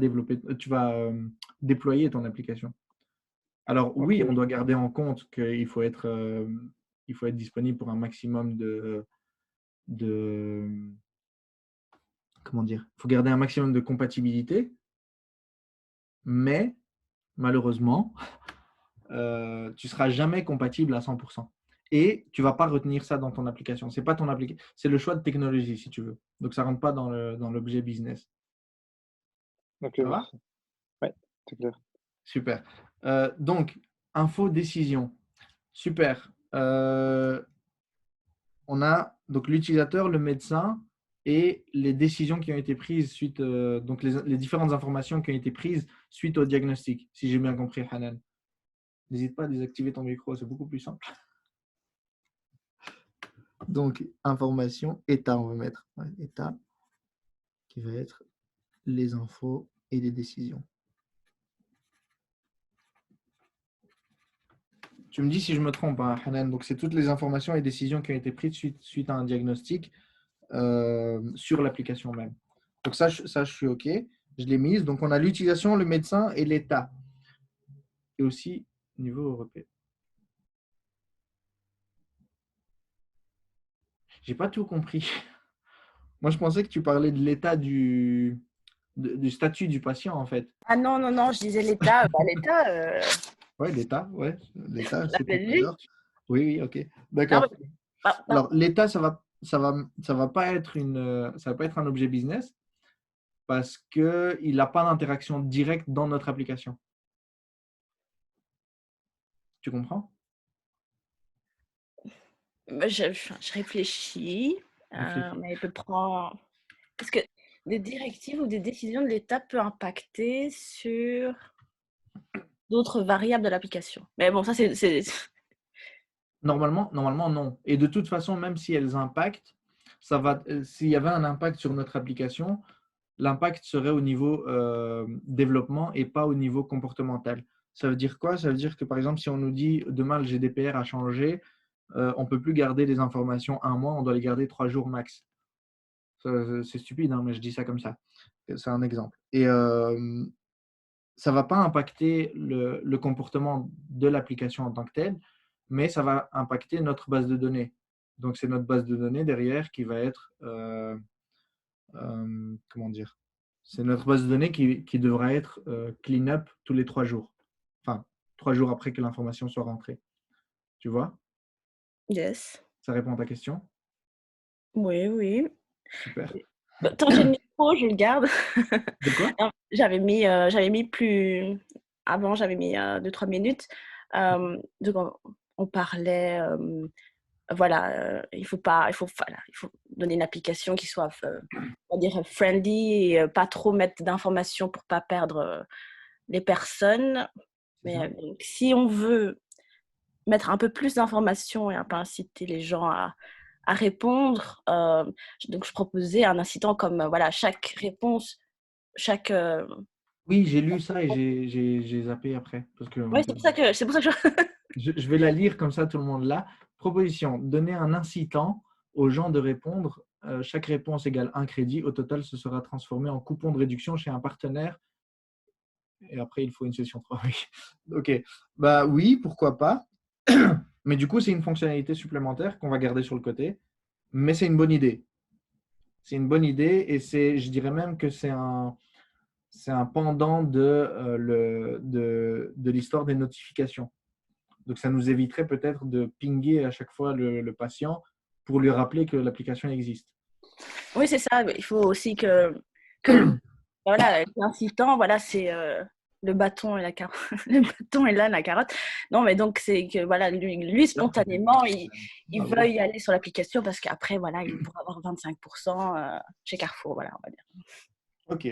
déployer ton application. Alors oui, Ok. on doit garder en compte qu'il faut être disponible pour un maximum de comment dire, il faut garder un maximum de compatibilité, mais malheureusement, tu ne seras jamais compatible à 100%. Et tu ne vas pas retenir ça dans ton application. C'est pas ton application, c'est le choix de technologie si tu veux. Donc ça ne rentre pas dans l'objet business. Ok, Ça va? merci. Ouais, c'est clair. Super. Donc, info, décision. Super. On a donc l'utilisateur, le médecin et les décisions qui ont été prises suite, donc les différentes informations qui ont été prises suite au diagnostic, si j'ai bien compris, Hanan. N'hésite pas à désactiver ton micro, c'est beaucoup plus simple. Donc, information, état, on va mettre. Ouais, état, qui va être les infos et les décisions. Tu me dis si je me trompe, hein, Hanan. Donc, c'est toutes les informations et décisions qui ont été prises suite à un diagnostic sur l'application même. Donc, ça, je suis OK. Je l'ai mise. Donc, on a l'utilisation, le médecin et l'État. Et aussi niveau européen. J'ai pas tout compris. Moi, je pensais que tu parlais de l'état du statut du patient, en fait. Ah non, je disais l'État. L'État, Ouais, l'état, ouais. L'état, c'est tout à l'appelle-lui. l'heure. Oui, OK. Non, D'accord. non. Alors, l'État, ça va ça va pas être un objet business parce qu'il n'a pas d'interaction directe dans notre application. Tu comprends? Je réfléchis, Réfléchis. mais il peut prendre. Parce que des directives ou des décisions de l'État peuvent impacter sur d'autres variables de l'application. Mais bon, ça, Normalement, non. Et de toute façon, même si elles impactent, s'il y avait un impact sur notre application, l'impact serait au niveau développement et pas au niveau comportemental. Ça veut dire quoi? Ça veut dire que, par exemple, si on nous dit demain le GDPR a changé, on ne peut plus garder les informations un mois, on doit les garder 3 jours max. C'est stupide, hein, mais je dis ça comme ça. C'est un exemple. Et ça ne va pas impacter le comportement de l'application en tant que telle, mais ça va impacter notre base de données. Donc, c'est notre base de données derrière qui va être, comment dire, c'est notre base de données qui devra être clean up tous les 3 jours. Enfin, 3 jours après que l'information soit rentrée. Tu vois? yes. Ça répond à ta question? Oui, oui. Super. Tant que j'ai le micro, je le garde. De quoi? Non, j'avais mis plus. Avant, j'avais mis 2-3 minutes. Donc, on parlait. Voilà, il faut donner une application qui soit, on va dire, friendly et pas trop mettre d'informations pour pas perdre les personnes. C'est Mais ça. donc, si on veut mettre un peu plus d'informations et un peu inciter les gens à répondre, donc je proposais un incitant comme voilà, chaque réponse, chaque. Oui, j'ai lu ça et j'ai zappé après. Parce que Ouais, c'est pour ça que je vais la lire comme ça, tout le monde là. Proposition, donner un incitant aux gens de répondre. Chaque réponse égale 1 crédit. Au total, ce sera transformé en coupon de réduction chez un partenaire. Et après, il faut une session 3. Oui. Ok. Bah oui, pourquoi pas. Mais du coup, c'est une fonctionnalité supplémentaire qu'on va garder sur le côté. Mais c'est une bonne idée. C'est une bonne idée et je dirais même que c'est un pendant de l'histoire des notifications. Donc, ça nous éviterait peut-être de pinguer à chaque fois le patient pour lui rappeler que l'application existe. oui, c'est ça. Il faut aussi que voilà, l'incitant, voilà, c'est le bâton et la carotte. Le bâton et là, la carotte. Non, mais donc, c'est que voilà, lui spontanément, il Bravo. veuille aller sur l'application parce qu'après, voilà, il pourra avoir 25% chez Carrefour, voilà, on va dire. Ok.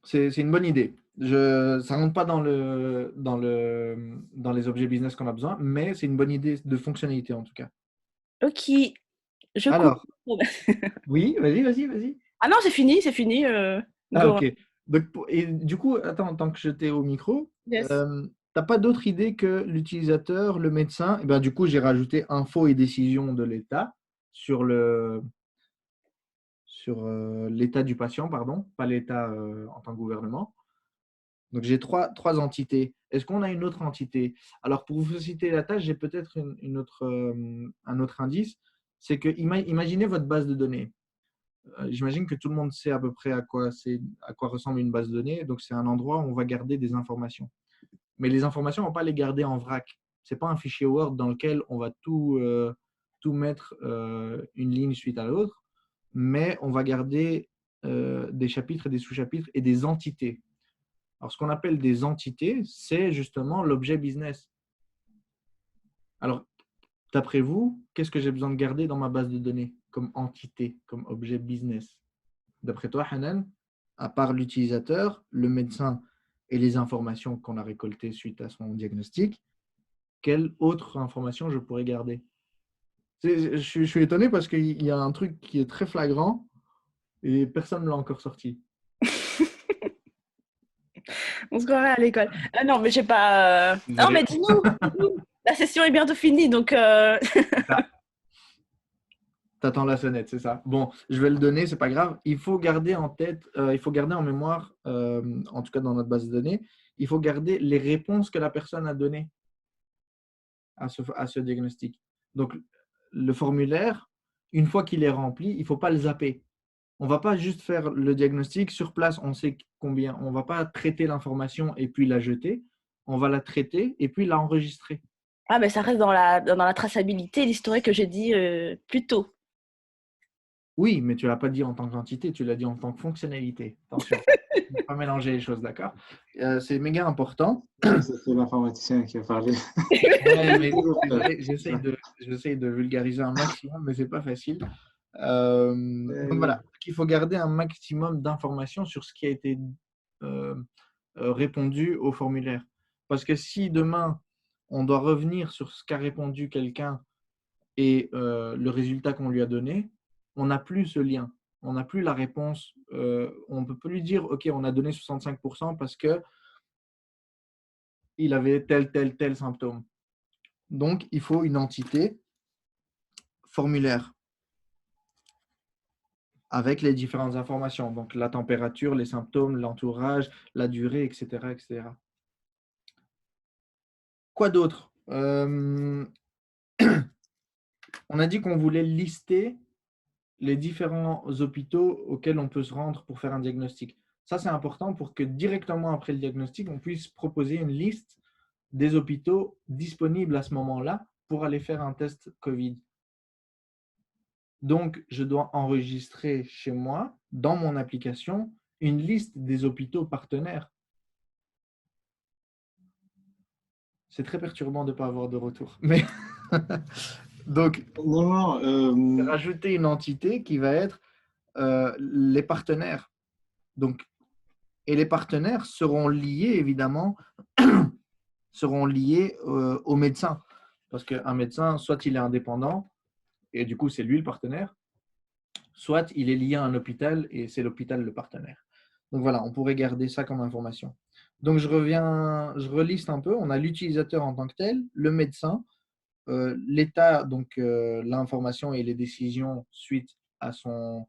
C'est une bonne idée. Ça ne rentre pas dans les objets business qu'on a besoin, mais c'est une bonne idée de fonctionnalité en tout cas. Ok, je coupe. Alors, oui, vas-y. Ah non, c'est fini, c'est fini. Ah, Go. ok. Donc, et du coup, attends, tant que j'étais au micro, Yes. t'as pas d'autre idée que l'utilisateur, le médecin? Et ben, du coup, j'ai rajouté info et décision de l'État sur l'état du patient, pardon, pas l'état en tant que gouvernement. Donc, j'ai trois entités. Est-ce qu'on a une autre entité? Alors, pour vous faciliter la tâche, j'ai peut-être un autre indice. C'est que, imaginez votre base de données. J'imagine que tout le monde sait à peu près à quoi ressemble une base de données. Donc, c'est un endroit où on va garder des informations. Mais les informations, on ne va pas les garder en vrac. Ce n'est pas un fichier Word dans lequel on va tout mettre une ligne suite à l'autre, mais on va garder des chapitres et des sous-chapitres et des entités. Alors, ce qu'on appelle des entités, c'est justement l'objet business. Alors, d'après vous, qu'est-ce que j'ai besoin de garder dans ma base de données comme entité, comme objet business? D'après toi, Hanan, à part l'utilisateur, le médecin et les informations qu'on a récoltées suite à son diagnostic, quelle autre information je pourrais garder? Je suis étonné parce qu'il y a un truc qui est très flagrant et personne ne l'a encore sorti. On se croirait à l'école. Ah non, mais je sais pas. Non, mais dis-nous. La session est bientôt finie, donc. T'attends la sonnette, c'est ça. Bon, je vais le donner, c'est pas grave. Il faut garder en tête, il faut garder en mémoire, en tout cas dans notre base de données, il faut garder les réponses que la personne a données à ce diagnostic. Donc, le formulaire, une fois qu'il est rempli, il ne faut pas le zapper. On ne va pas juste faire le diagnostic sur place, on sait combien. On ne va pas traiter l'information et puis la jeter. On va la traiter et puis la enregistrer. Ah, mais ça reste dans la traçabilité, l'historique que j'ai dit plus tôt. Oui, mais tu ne l'as pas dit en tant qu'entité, tu l'as dit en tant que fonctionnalité. Attention, ne pas mélanger les choses, d'accord? C'est méga important. C'est l'informaticien qui a parlé. Ouais, mais Toujours faire. j'essaye de vulgariser un maximum, mais ce n'est pas facile. Donc Oui. voilà, il faut garder un maximum d'informations sur ce qui a été euh, répondu au formulaire. Parce que si demain, on doit revenir sur ce qu'a répondu quelqu'un et le résultat qu'on lui a donné, on n'a plus ce lien. On n'a plus la réponse. On ne peut plus lui dire, OK, on a donné 65% parce qu'il avait tel symptôme. Donc, il faut une entité formulaire avec les différentes informations. Donc, la température, les symptômes, l'entourage, la durée, etc. etc. Quoi d'autre? On a dit qu'on voulait lister les différents hôpitaux auxquels on peut se rendre pour faire un diagnostic. Ça, c'est important pour que directement après le diagnostic, on puisse proposer une liste des hôpitaux disponibles à ce moment-là pour aller faire un test Covid. Donc, je dois enregistrer chez moi, dans mon application, une liste des hôpitaux partenaires. C'est très perturbant de ne pas avoir de retour. Mais donc, Non, rajouter une entité qui va être les partenaires. Donc, et les partenaires seront liés, évidemment, seront liés au médecin. Parce qu'un médecin, soit il est indépendant, et du coup, c'est lui le partenaire, soit il est lié à un hôpital, et c'est l'hôpital le partenaire. Donc voilà, on pourrait garder ça comme information. Donc je reliste un peu. On a l'utilisateur en tant que tel, le médecin, l'état, donc l'information et les décisions suite à son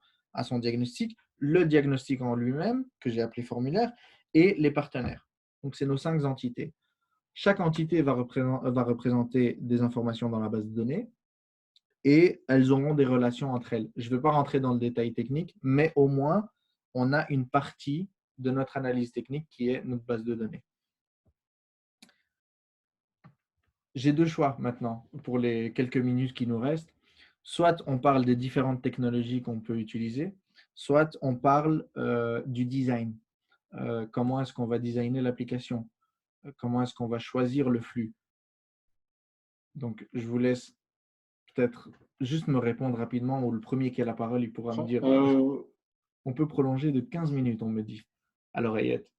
diagnostic, le diagnostic en lui-même, que j'ai appelé formulaire, et les partenaires. Donc, c'est nos 5 entités. Chaque entité va représenter des informations dans la base de données et elles auront des relations entre elles. Je ne vais pas rentrer dans le détail technique, mais au moins, on a une partie de notre analyse technique qui est notre base de données. J'ai 2 choix maintenant pour les quelques minutes qui nous restent. Soit on parle des différentes technologies qu'on peut utiliser, soit on parle du design. Comment est-ce qu'on va designer l'application? Comment est-ce qu'on va choisir le flux? Donc, je vous laisse peut-être juste me répondre rapidement, ou le premier qui a la parole, il pourra me dire on peut prolonger de 15 minutes, on me dit, à l'oreillette.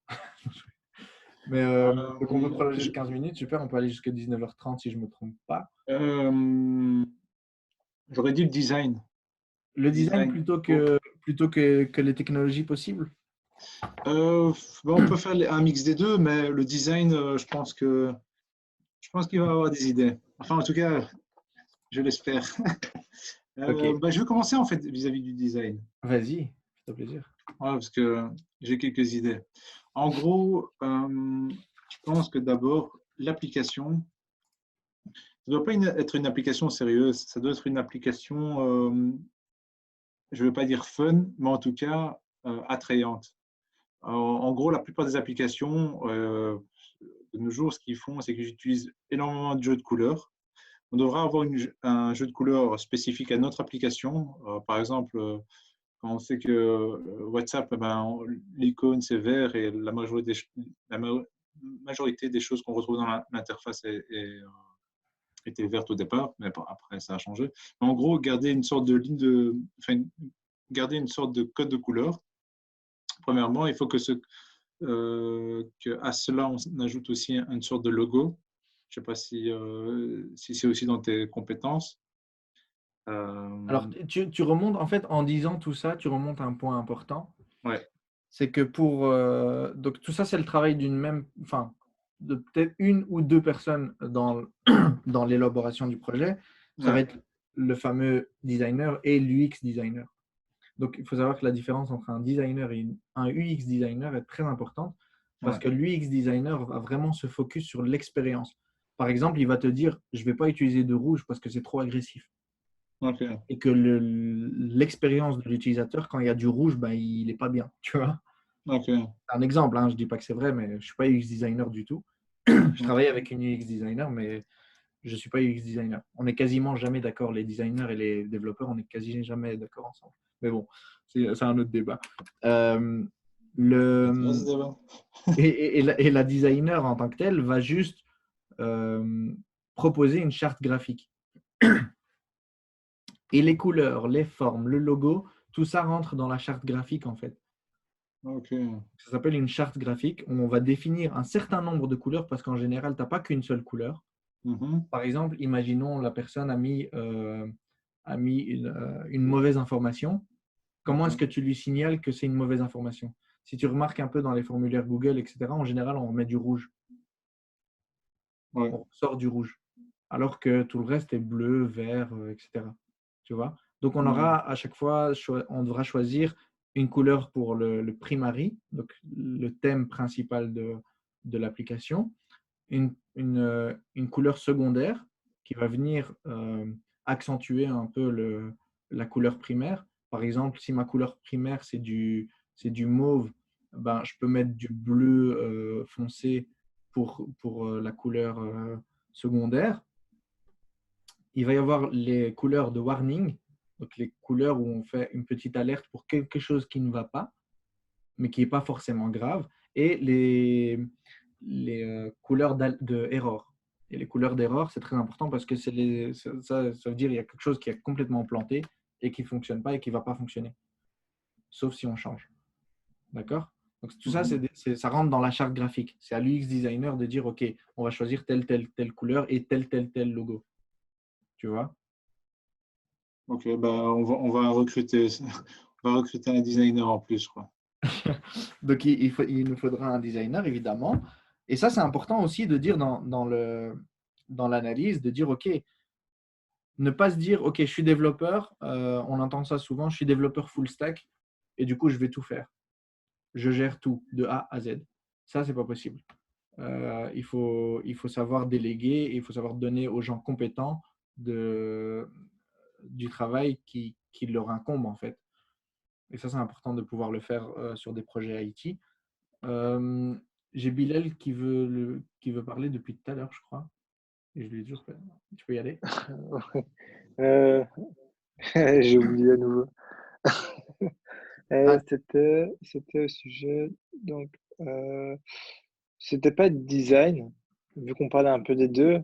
Mais donc on peut prolonger de 15 minutes, super, on peut aller jusqu'à 19h30 si je ne me trompe pas. J'aurais dit le design. Le design plutôt que les technologies possibles? On peut faire un mix des deux, mais le design, je pense qu'il va avoir des idées. Enfin, en tout cas, je l'espère. Okay. Je vais commencer en fait vis-à-vis du design. Vas-y, c'est un plaisir. Ouais, parce que j'ai quelques idées. En gros, je pense que d'abord, l'application, ça ne doit pas être une application sérieuse, ça doit être une application, je ne veux pas dire fun, mais en tout cas attrayante. En gros, la plupart des applications, de nos jours, ce qu'ils font, c'est qu'ils utilisent énormément de jeux de couleurs. On devrait avoir un jeu de couleurs spécifique à notre application. Par exemple, quand on sait que WhatsApp, l'icône c'est vert et la majorité des choses qu'on retrouve dans l'interface était verte au départ, mais après ça a changé. En gros, garder une sorte de garder une sorte de code de couleur. Premièrement, il faut que à cela on ajoute aussi une sorte de logo. Je ne sais pas si c'est aussi dans tes compétences. Alors, tu remontes, en fait, en disant tout ça, tu remontes à un point important. Ouais. C'est que donc tout ça, c'est le travail de peut-être 1 ou 2 personnes dans l'élaboration du projet. Ça va être le fameux designer et l'UX designer. Donc, il faut savoir que la différence entre un designer et un UX designer est très importante parce que l'UX designer va vraiment se focus sur l'expérience. Par exemple, il va te dire, je ne vais pas utiliser de rouge parce que c'est trop agressif. Okay. Et que l'expérience de l'utilisateur, quand il y a du rouge, il n'est pas bien, tu vois. Okay. C'est un exemple, hein, je ne dis pas que c'est vrai, mais je ne suis pas UX designer du tout. Je travaille avec une UX designer, mais Je ne suis pas UX designer. On n'est quasiment jamais d'accord, les designers et les développeurs, on n'est quasi jamais d'accord ensemble. Mais bon, c'est un autre débat. Le, et la designer en tant que telle va juste proposer une charte graphique. Et les couleurs, les formes, le logo, tout ça rentre dans la charte graphique en fait. Ok. Ça s'appelle une charte graphique où on va définir un certain nombre de couleurs parce qu'en général, tu n'as pas qu'une seule couleur. Mhm. Par exemple, imaginons la personne a mis une mauvaise information. Comment est-ce que tu lui signales que c'est une mauvaise information? Si tu remarques un peu dans les formulaires Google, etc., en général, on met du rouge. Ouais. On sort du rouge. Alors que tout le reste est bleu, vert, etc. Tu vois? Donc, on aura à chaque fois, on devra choisir une couleur pour le primary, donc le thème principal de l'application, une couleur secondaire qui va venir accentuer un peu la couleur primaire. Par exemple, si ma couleur primaire, c'est du mauve, ben, je peux mettre du bleu foncé pour la couleur secondaire. Il va y avoir les couleurs de warning, donc les couleurs où on fait une petite alerte pour quelque chose qui ne va pas, mais qui n'est pas forcément grave, et les couleurs de error. Et les couleurs d'erreur, c'est très important parce que ça veut dire qu'il y a quelque chose qui est complètement planté et qui ne fonctionne pas et qui ne va pas fonctionner, sauf si on change. D'accord? Donc tout ça, ça rentre dans la charte graphique. C'est à l'UX designer de dire, OK, on va choisir telle couleur et tel logo. Tu vois? Ok, bah on va recruter un designer en plus, je crois. Donc, il nous faudra un designer, évidemment. Et ça, c'est important aussi de dire dans l'analyse, de dire, OK, ne pas se dire, OK, je suis développeur, on entend ça souvent, je suis développeur full stack, et du coup, je vais tout faire. Je gère tout, de A à Z. Ça, c'est pas possible. Il faut savoir déléguer, et il faut savoir donner aux gens compétents du travail qui leur incombe, en fait. Et ça, c'est important de pouvoir le faire sur des projets IT. J'ai Bilal qui veut parler depuis tout à l'heure, je crois. Et je lui ai toujours fait. Tu peux y aller. Euh, j'ai oublié à nouveau. C'était au sujet, donc, c'était pas design, vu qu'on parlait un peu des deux,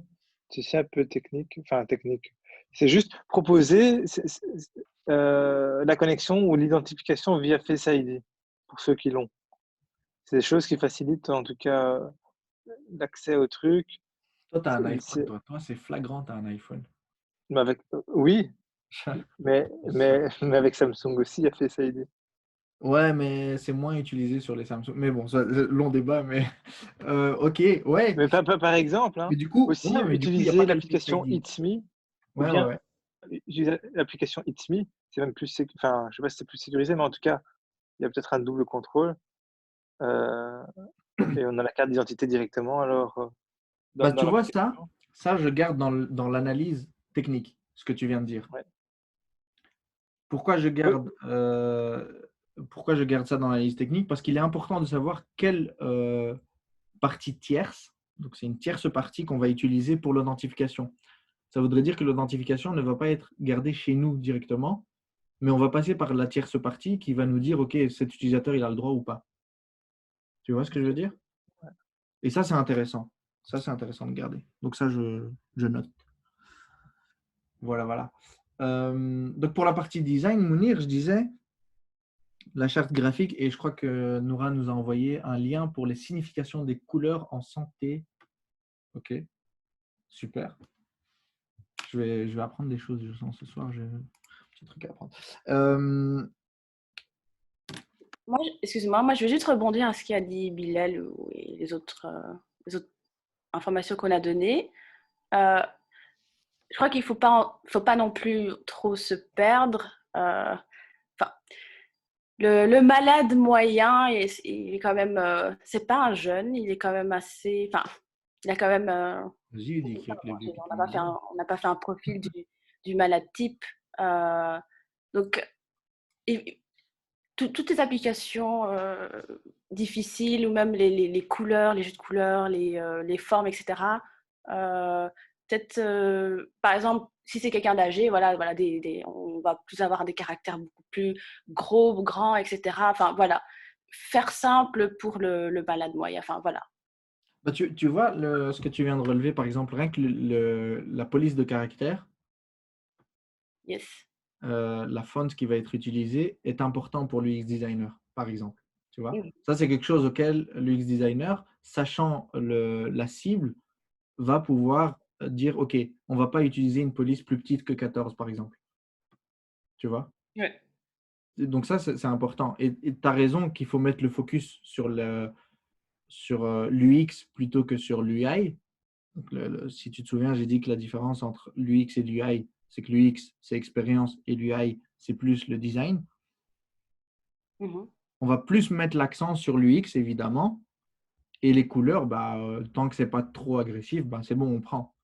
c'est aussi un peu technique, enfin technique. C'est juste proposer la connexion ou l'identification via Face ID, pour ceux qui l'ont. C'est des choses qui facilitent en tout cas l'accès au truc. Toi, tu as un iPhone, C'est- toi. Toi, c'est flagrant, tu as un iPhone. mais avec, oui, mais avec Samsung aussi, il y a Face ID. Ouais, mais c'est moins utilisé sur les Samsung. Mais bon, ça, long débat, mais ok, ouais. Mais par exemple, hein, Mais du coup, aussi ouais, mais du coup, il n'y a utiliser pas d'Apple Face l'application ID. It's Me, ou Ouais, ouais, bien ouais. utiliser l'application It's Me, c'est même plus, enfin, je sais pas si c'est plus sécurisé, mais en tout cas, il y a peut-être un double contrôle, euh, et on a la carte d'identité directement, alors, Bah, dans tu vois, ça, l'application. ça, je garde dans l'analyse technique, ce que tu viens de dire. Ouais. Pourquoi je Oui, garde, ça dans l'analyse technique? Parce qu'il est important de savoir quelle partie tierce, donc c'est une tierce partie qu'on va utiliser pour l'identification. Ça voudrait dire que l'identification ne va pas être gardée chez nous directement, mais on va passer par la tierce partie qui va nous dire, OK, cet utilisateur, il a le droit ou pas. Tu vois ce que je veux dire? Et ça, c'est intéressant. Ça, c'est intéressant de garder. Donc ça, je note. Voilà, voilà. Donc pour la partie design, Mounir, je disais, la charte graphique, et je crois que Noura nous a envoyé un lien pour les significations des couleurs en santé. OK, super. Je vais apprendre des choses, je sens, ce soir. J'ai un petit truc à apprendre. Excuse-moi, moi je veux juste rebondir à ce qu'a dit Bilal et les autres informations qu'on a données. Je crois qu'il faut pas non plus trop se perdre. Enfin, le malade moyen, il est quand même, c'est pas un jeune, il est quand même assez, enfin, il a quand même. Vas-y, dis qu'il y a que les vieux qui On font n'a mal. pas fait un profil du malade type. Donc, toutes les applications difficiles ou même les couleurs, les jeux de couleurs, les formes, etc. peut-être, par exemple, si c'est quelqu'un d'âgé, voilà, on va plus avoir des caractères beaucoup plus gros, grands, etc. Enfin, voilà. Faire simple pour le malade moyen. Enfin, voilà. Bah, tu vois ce que tu viens de relever, par exemple, rien que la police de caractère, Yes. la font qui va être utilisée est important pour l'UX designer, par exemple. Tu vois? Mhm. Ça, c'est quelque chose auquel l'UX designer, sachant la cible, va pouvoir dire, OK, on ne va pas utiliser une police plus petite que 14, par exemple. Tu vois? Ouais. Donc ça, c'est important. Et tu as raison qu'il faut mettre le focus sur l'UX plutôt que sur l'UI. Donc, si tu te souviens, j'ai dit que la différence entre l'UX et l'UI, c'est que l'UX, c'est expérience et l'UI, c'est plus le design. Mhm. On va plus mettre l'accent sur l'UX, évidemment. Et les couleurs, tant que ce n'est pas trop agressif, c'est bon, on prend.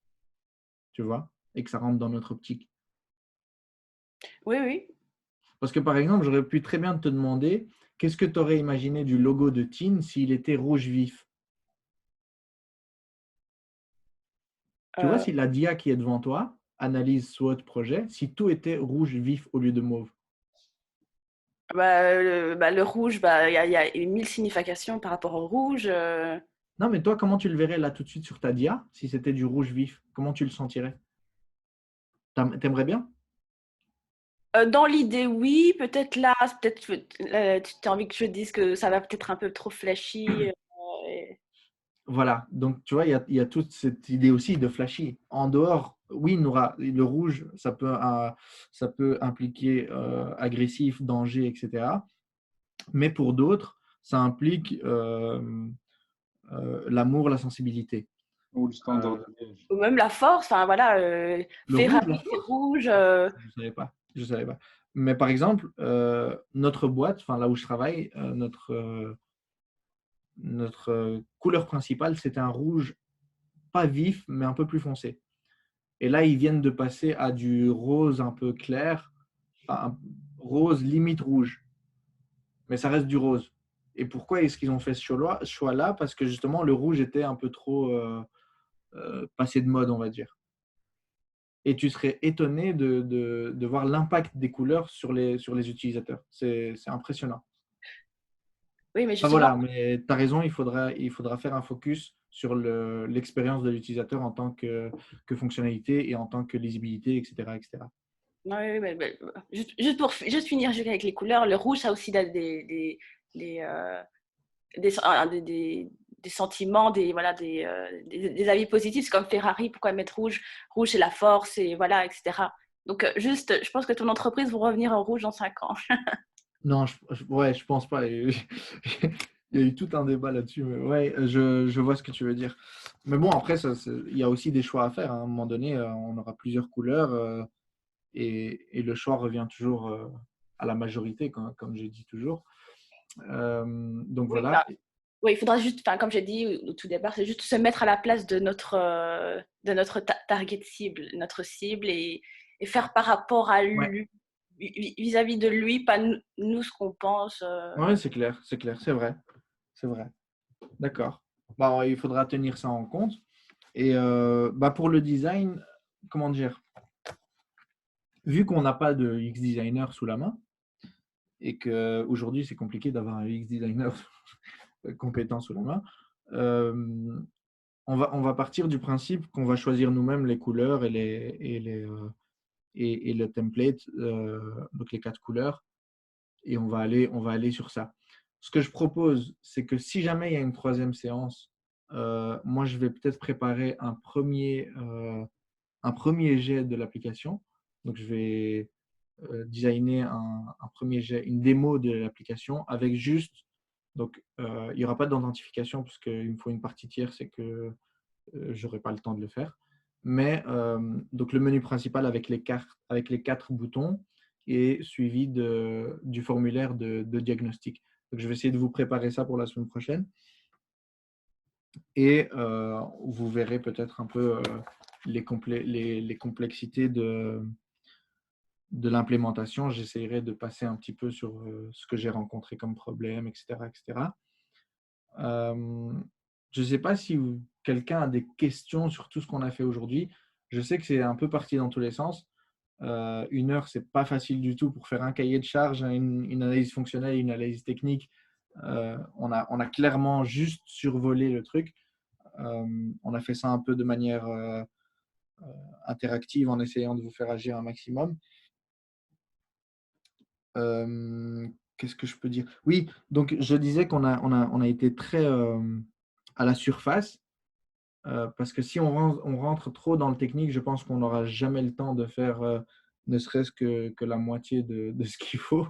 Tu vois? Et que ça rentre dans notre optique. Oui, oui. Parce que, par exemple, j'aurais pu très bien te demander, qu'est-ce que tu aurais imaginé du logo de Teen s'il était rouge vif? Tu vois, Euh, si la DIA qui est devant toi analyse SWOT projet, si tout était rouge vif au lieu de mauve. le rouge, il y a 1000 significations par rapport au rouge. Non, mais toi, comment tu le verrais là tout de suite sur ta DIA si c'était du rouge vif? Comment tu le sentirais? T'aimerais bien? Dans l'idée, oui. Peut-être là, peut-être tu as envie que je dise que ça va peut-être un peu trop flashy. Et- Voilà. Donc, tu vois, il y a toute cette idée aussi de flashy. En dehors, oui, Noura, le rouge, ça peut impliquer agressif, danger, etc. Mais pour d'autres, ça implique l'amour, la sensibilité. Ou le standard Euh, de liège. Ou même la force. Enfin, voilà. le rouge, la Ferrari, c'est force? rouge. Je ne savais pas. Je savais pas. Mais par exemple, notre boîte, enfin là où je travaille, notre couleur principale, c'était un rouge pas vif, mais un peu plus foncé. Et là, ils viennent de passer à du rose un peu clair, enfin, un rose limite rouge, mais ça reste du rose. Et pourquoi est-ce qu'ils ont fait ce choix-là? Parce que justement, le rouge était un peu trop passé de mode, on va dire. Et tu serais étonné de voir l'impact des couleurs sur les utilisateurs. C'est impressionnant. Oui, mais Ah, justement, voilà, mais tu as raison, il faudra faire un focus sur l'expérience de l'utilisateur en tant que fonctionnalité et en tant que lisibilité, etc., etc. oui, oui, juste pour finir avec les couleurs, le rouge, ça a aussi des, euh, des sentiments, des avis positifs. C'est comme Ferrari, pourquoi mettre rouge? Rouge, c'est la force, et voilà, etc. Donc, juste, je pense que ton entreprise va revenir en rouge dans 5 ans. Non, ouais, je pense pas. Il y a eu tout un débat là-dessus. Mais ouais, je vois ce que tu veux dire. Mais bon, après, il y a aussi des choix à faire, hein. À un moment donné, on aura plusieurs couleurs et le choix revient toujours à la majorité, comme je dis toujours. Donc Oui, voilà. oui, il faudra juste, enfin, comme j'ai dit au tout départ, c'est juste se mettre à la place de notre target cible, notre cible, et faire par rapport à Ouais, lui, vis-à-vis de lui, pas nous ce qu'on pense. ouais, c'est clair, c'est vrai. C'est vrai. D'accord. Bah, il faudra tenir ça en compte. Et pour le design, comment dire, vu qu'on n'a pas de UX designer sous la main et qu'aujourd'hui c'est compliqué d'avoir un UX designer compétent sous la main, euh, on va partir du principe qu'on va choisir nous-mêmes les couleurs et le template, donc les 4 couleurs, et on va aller sur ça. Ce que je propose, c'est que si jamais il y a une troisième séance, moi je vais peut-être préparer un premier jet de l'application. Donc je vais designer un premier jet, une démo de l'application avec juste, donc il n'y aura pas d'identification parce qu'il me faut une partie tierce et que je n'aurai pas le temps de le faire. Mais donc le menu principal avec les 4 boutons et suivi du formulaire de diagnostic. Donc je vais essayer de vous préparer ça pour la semaine prochaine. Et vous verrez peut-être un peu les complexités de l'implémentation. J'essaierai de passer un petit peu sur ce que j'ai rencontré comme problème, etc., etc. Je ne sais pas si quelqu'un a des questions sur tout ce qu'on a fait aujourd'hui. Je sais que c'est un peu parti dans tous les sens. 1 heure, c'est pas facile du tout pour faire un cahier de charge, une analyse fonctionnelle, une analyse technique. On a clairement juste survolé le truc. On a fait ça un peu de manière interactive en essayant de vous faire agir un maximum. Qu'est-ce que je peux dire? Oui, donc je disais qu'on a été très à la surface parce que si on rentre trop dans le technique, je pense qu'on n'aura jamais le temps de faire ne serait-ce que la moitié de ce qu'il faut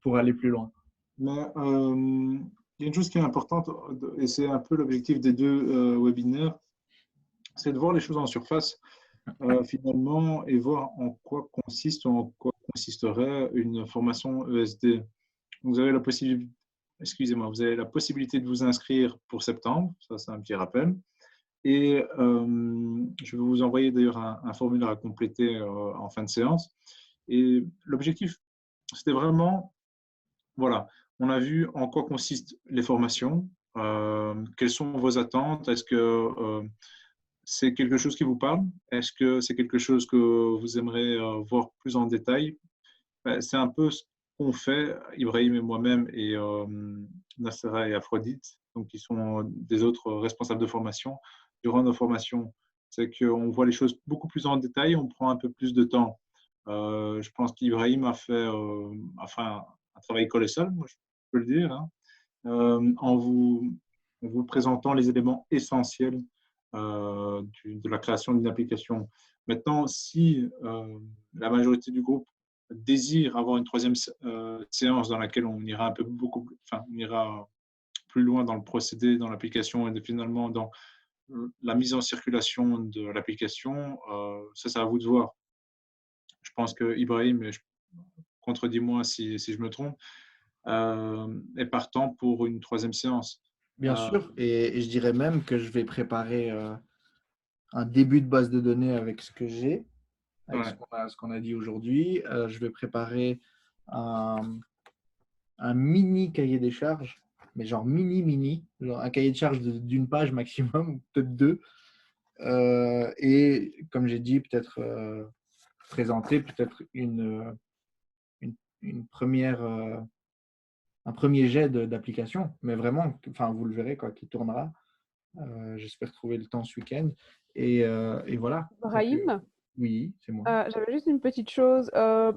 pour aller plus loin. Mais il y a une chose qui est importante, et c'est un peu l'objectif des deux webinaires, c'est de voir les choses en surface finalement et voir en quoi consiste ou en quoi consisterait une formation ESD. Vous avez la possibilité, excusez-moi, vous avez la possibilité de vous inscrire pour septembre, ça c'est un petit rappel. Et je vais vous envoyer d'ailleurs un formulaire à compléter en fin de séance. Et l'objectif, c'était vraiment, voilà, on a vu en quoi consistent les formations, quelles sont vos attentes, est-ce que c'est quelque chose qui vous parle, est-ce que c'est quelque chose que vous aimeriez voir plus en détail? C'est un peu ce qu'on fait, Ibrahim et moi-même, et Nassera et Aphrodite, donc qui sont des autres responsables de formation, durant nos formations. C'est qu'on voit les choses beaucoup plus en détail, on prend un peu plus de temps. Je pense qu'Ibrahim a fait un travail colossal, moi je peux le dire, hein, en vous présentant les éléments essentiels de la création d'une application. Maintenant, si la majorité du groupe désire avoir une troisième séance dans laquelle on ira un peu on ira plus loin dans le procédé, dans l'application et finalement dans la mise en circulation de l'application, ça c'est à vous de voir. Je pense que Ibrahim, contredis-moi si je me trompe, est partant pour une troisième séance. Bien sûr, et je dirais même que je vais préparer un début de base de données avec ce que j'ai, avec ce qu'on a dit aujourd'hui. Je vais préparer un mini cahier des charges, mais genre mini, genre un cahier de charge d'une page maximum, peut-être 2. Et comme j'ai dit, peut-être présenter peut-être une première, un premier jet d'application, mais vraiment, enfin, vous le verrez, quoi, qui tournera. J'espère trouver le temps ce week-end. Et voilà. Brahim, oui, c'est moi. j'avais juste une petite chose,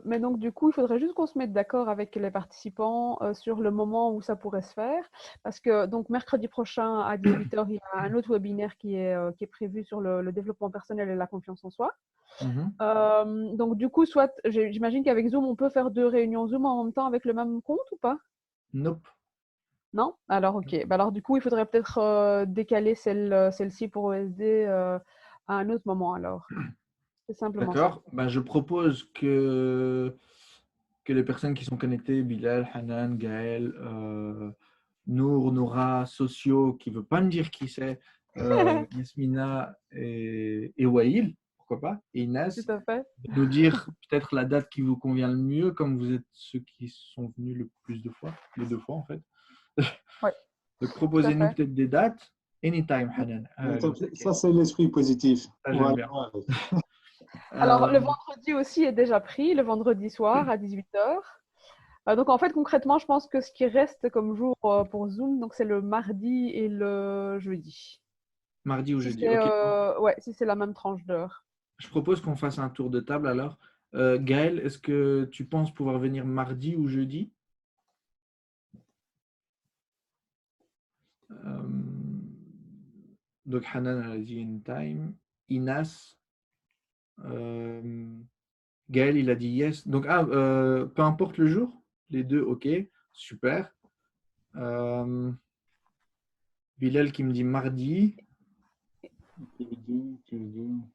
mais donc du coup, il faudrait juste qu'on se mette d'accord avec les participants sur le moment où ça pourrait se faire, parce que donc mercredi prochain à 18h, il y a un autre webinaire qui est prévu sur le développement personnel et la confiance en soi. Donc du coup, soit j'imagine qu'avec Zoom, on peut faire 2 réunions Zoom en même temps avec le même compte ou pas? Nope. Non? Alors ok. Bah, alors du coup, il faudrait peut-être décaler celle-ci pour OSD à un autre moment alors. C'est simplement ça. D'accord. Ben, je propose que les personnes qui sont connectées, Bilal, Hanan, Gaël, Nour, Noura, Socio, qui ne veut pas me dire qui c'est, Yasmina et Waïl, pourquoi pas, et Inès, Tout à fait. de nous dire peut-être la date qui vous convient le mieux, comme vous êtes ceux qui sont venus le plus de fois, les 2 fois en fait. Ouais. Donc proposez-nous peut-être des dates. Anytime, Hanan. Ça, c'est l'esprit positif. Ça, j'aime bien. Alors, le vendredi aussi est déjà pris, le vendredi soir à 18h. Donc, en fait, concrètement, je pense que ce qui reste comme jour pour Zoom, donc c'est le mardi et le jeudi. Mardi ou Si jeudi, c'est, ok. ouais, si c'est la même tranche d'heure. Je propose qu'on fasse un tour de table alors. Gaël, est-ce que tu penses pouvoir venir mardi ou jeudi? Donc Hanan a dit anytime. Inas. Gaël, il a dit yes. Donc, peu importe le jour, les deux, ok, super. Bilal qui me dit mardi.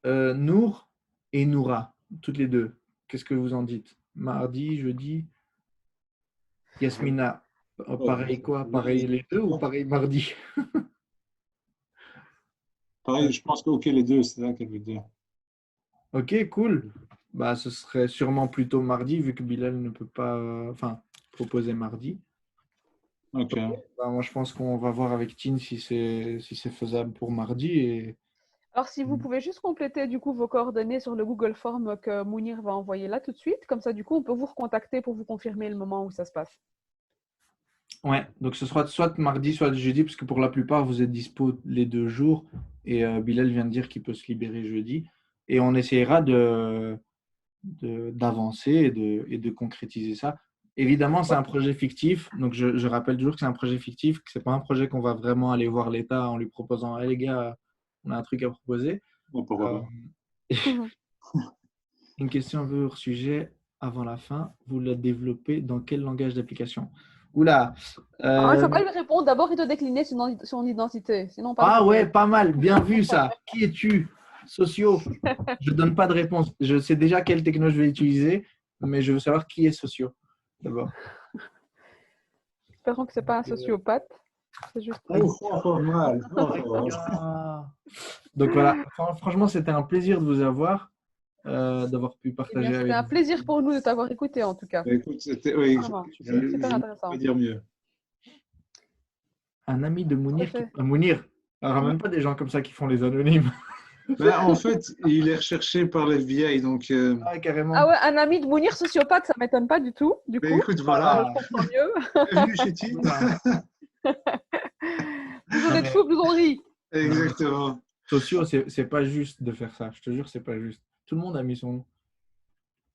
Nour et Noura, toutes les deux. Qu'est-ce que vous en dites? Mardi, jeudi. Yasmina, pareil quoi? Pareil les deux ou pareil mardi? Pareil, je pense que ok, les deux, c'est ça qu'elle veut dire. Ok, cool. Bah, ce serait sûrement plutôt mardi, vu que Bilal ne peut pas proposer mardi. Ok. Bah, moi, je pense qu'on va voir avec Tine si c'est faisable pour mardi. Alors, si vous pouvez juste compléter du coup vos coordonnées sur le Google Form que Mounir va envoyer là tout de suite, comme ça du coup on peut vous recontacter pour vous confirmer le moment où ça se passe. Ouais, donc ce sera soit mardi, soit jeudi, parce que pour la plupart, vous êtes dispo les 2 jours. Et Bilal vient de dire qu'il peut se libérer jeudi. Et on essaiera d'avancer et de concrétiser ça. Évidemment, c'est un projet fictif. Donc, je rappelle toujours que c'est un projet fictif, que ce n'est pas un projet qu'on va vraiment aller voir l'État en lui proposant: hey, les gars, on a un truc à proposer. Bon, pourquoi Une question un peu hors sujet avant la fin. Vous la développez dans quel langage d'application? Oula. Il ne faut pas lui répondre. D'abord, il doit décliner son identité. Sinon, pas Ah ouais, pas mal. Bien vu ça. Qui es-tu? Socio. Je ne donne pas de réponse. Je sais déjà quelle techno je vais utiliser, mais je veux savoir qui est Socio d'abord. Espérons que ce n'est pas un sociopathe. C'est juste. Oh, mal. Donc voilà. Franchement, c'était un plaisir de vous avoir, d'avoir pu partager avec vous. C'était un plaisir pour nous de t'avoir écouté en tout cas. Écoute, c'était oui, super intéressant. Je peux dire mieux. Un ami de Mounir. Mounir, ramène pas des gens comme ça qui font les anonymes. Ben, en fait, il est recherché par l'FBI, donc. Ah, carrément. Ah ouais, un ami de Mounir sociopathe, ça m'étonne pas du tout. Du coup, écoute, voilà. Je comprends mieux. Bienvenue chez Tim. Plus on est de fous, plus on rit. Exactement. Socio, c'est pas juste de faire ça. Je te jure, c'est pas juste. Tout le monde a mis son nom.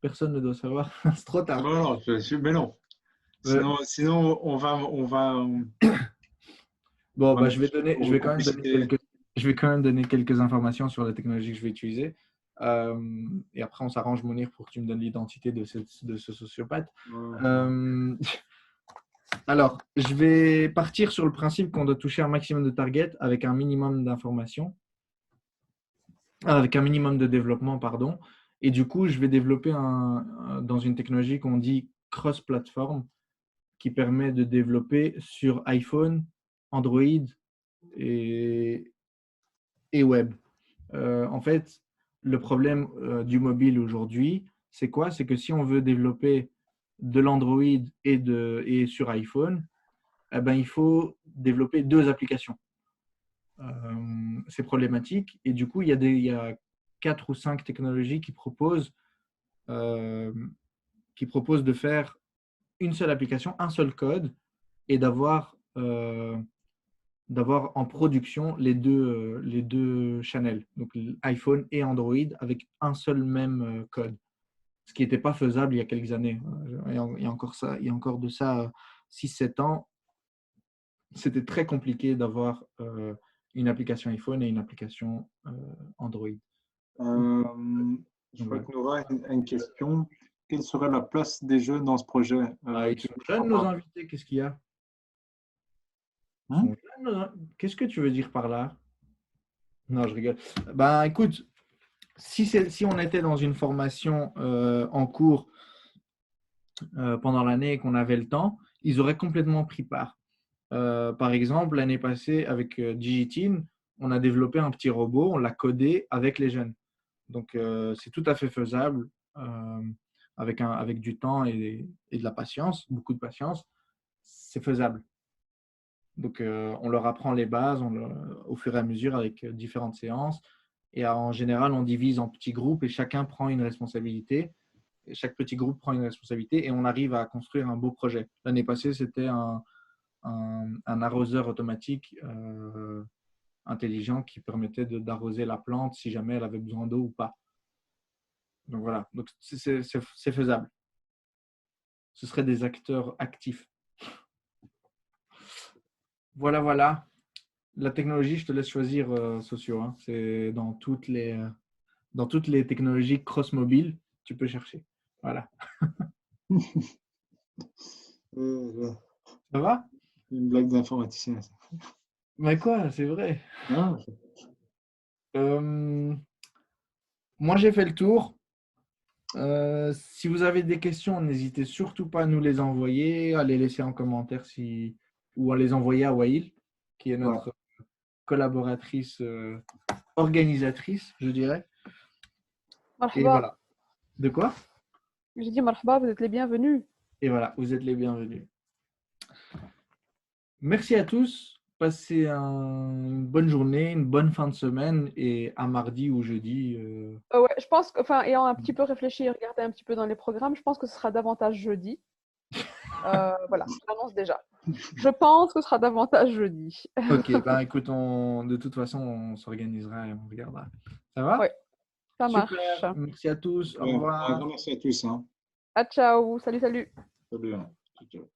Personne ne doit savoir. C'est trop tard. Non, mais non. Sinon, on va. Bon, bah, je vais quand même donner quelques informations sur la technologie que je vais utiliser. Et après, on s'arrange, Mounir, pour que tu me donnes l'identité de ce sociopathe. Alors, je vais partir sur le principe qu'on doit toucher un maximum de targets avec un minimum d'informations, avec un minimum de développement, pardon. Et du coup, je vais développer dans une technologie qu'on dit cross-platform, qui permet de développer sur iPhone, Android et web. En fait, le problème du mobile aujourd'hui, c'est quoi? C'est que si on veut développer de l'Android et sur iPhone, eh ben, il faut développer 2 applications. C'est problématique. Et du coup, il y a 4 ou 5 technologies qui proposent de faire une seule application, un seul code, et d'avoir en production les deux channels, donc iPhone et Android, avec un seul même code. Ce qui n'était pas faisable il y a quelques années. Il y a encore de ça 6-7 ans. C'était très compliqué d'avoir une application iPhone et une application Android. Je crois que Nora a une question. Quelle serait la place des jeunes dans ce projet? Ils sont jeunes, nos invités, qu'est-ce qu'il y a? Qu'est-ce que tu veux dire par là? Non, je rigole. Ben, écoute, si on était dans une formation en cours pendant l'année et qu'on avait le temps, ils auraient complètement pris part. Par exemple, l'année passée, avec Digitin, on a développé un petit robot, on l'a codé avec les jeunes. Donc, c'est tout à fait faisable avec du temps et de la patience, beaucoup de patience. C'est faisable. Donc, on leur apprend les bases au fur et à mesure avec différentes séances. Et en général, on divise en petits groupes et chacun prend une responsabilité. Et chaque petit groupe prend une responsabilité et on arrive à construire un beau projet. L'année passée, c'était un arroseur automatique intelligent qui permettait d'arroser la plante si jamais elle avait besoin d'eau ou pas. Donc voilà, donc c'est faisable. Ce seraient des acteurs actifs. Voilà. La technologie, je te laisse choisir, Socio. Hein. C'est dans toutes les technologies cross-mobile, tu peux chercher. Voilà. Ça va? Une blague d'informaticien. Mais quoi, c'est vrai. Ah. Moi, j'ai fait le tour. Si vous avez des questions, n'hésitez surtout pas à nous les envoyer, à les laisser en commentaire ou à les envoyer à Wail, qui est notre collaboratrice organisatrice, je dirais. Marhaba. Et voilà. De quoi? J'ai dit marhaba, vous êtes les bienvenus. Et voilà, vous êtes les bienvenus. Merci à tous. passez une bonne journée, une bonne fin de semaine et à mardi ou jeudi. Ouais, je pense que, enfin, ayant un petit peu réfléchi et regardé un petit peu dans les programmes, je pense que ce sera davantage jeudi. Voilà, je l'annonce déjà. Je pense que ce sera davantage jeudi. Ok, ben écoute, de toute façon, on s'organisera et on regardera. Ça va? Ouais, ça Super, marche. merci à tous, au Un revoir. grand merci à tous. Hein. Ah, ciao, salut, salut. Salut, hein. Ciao, ciao.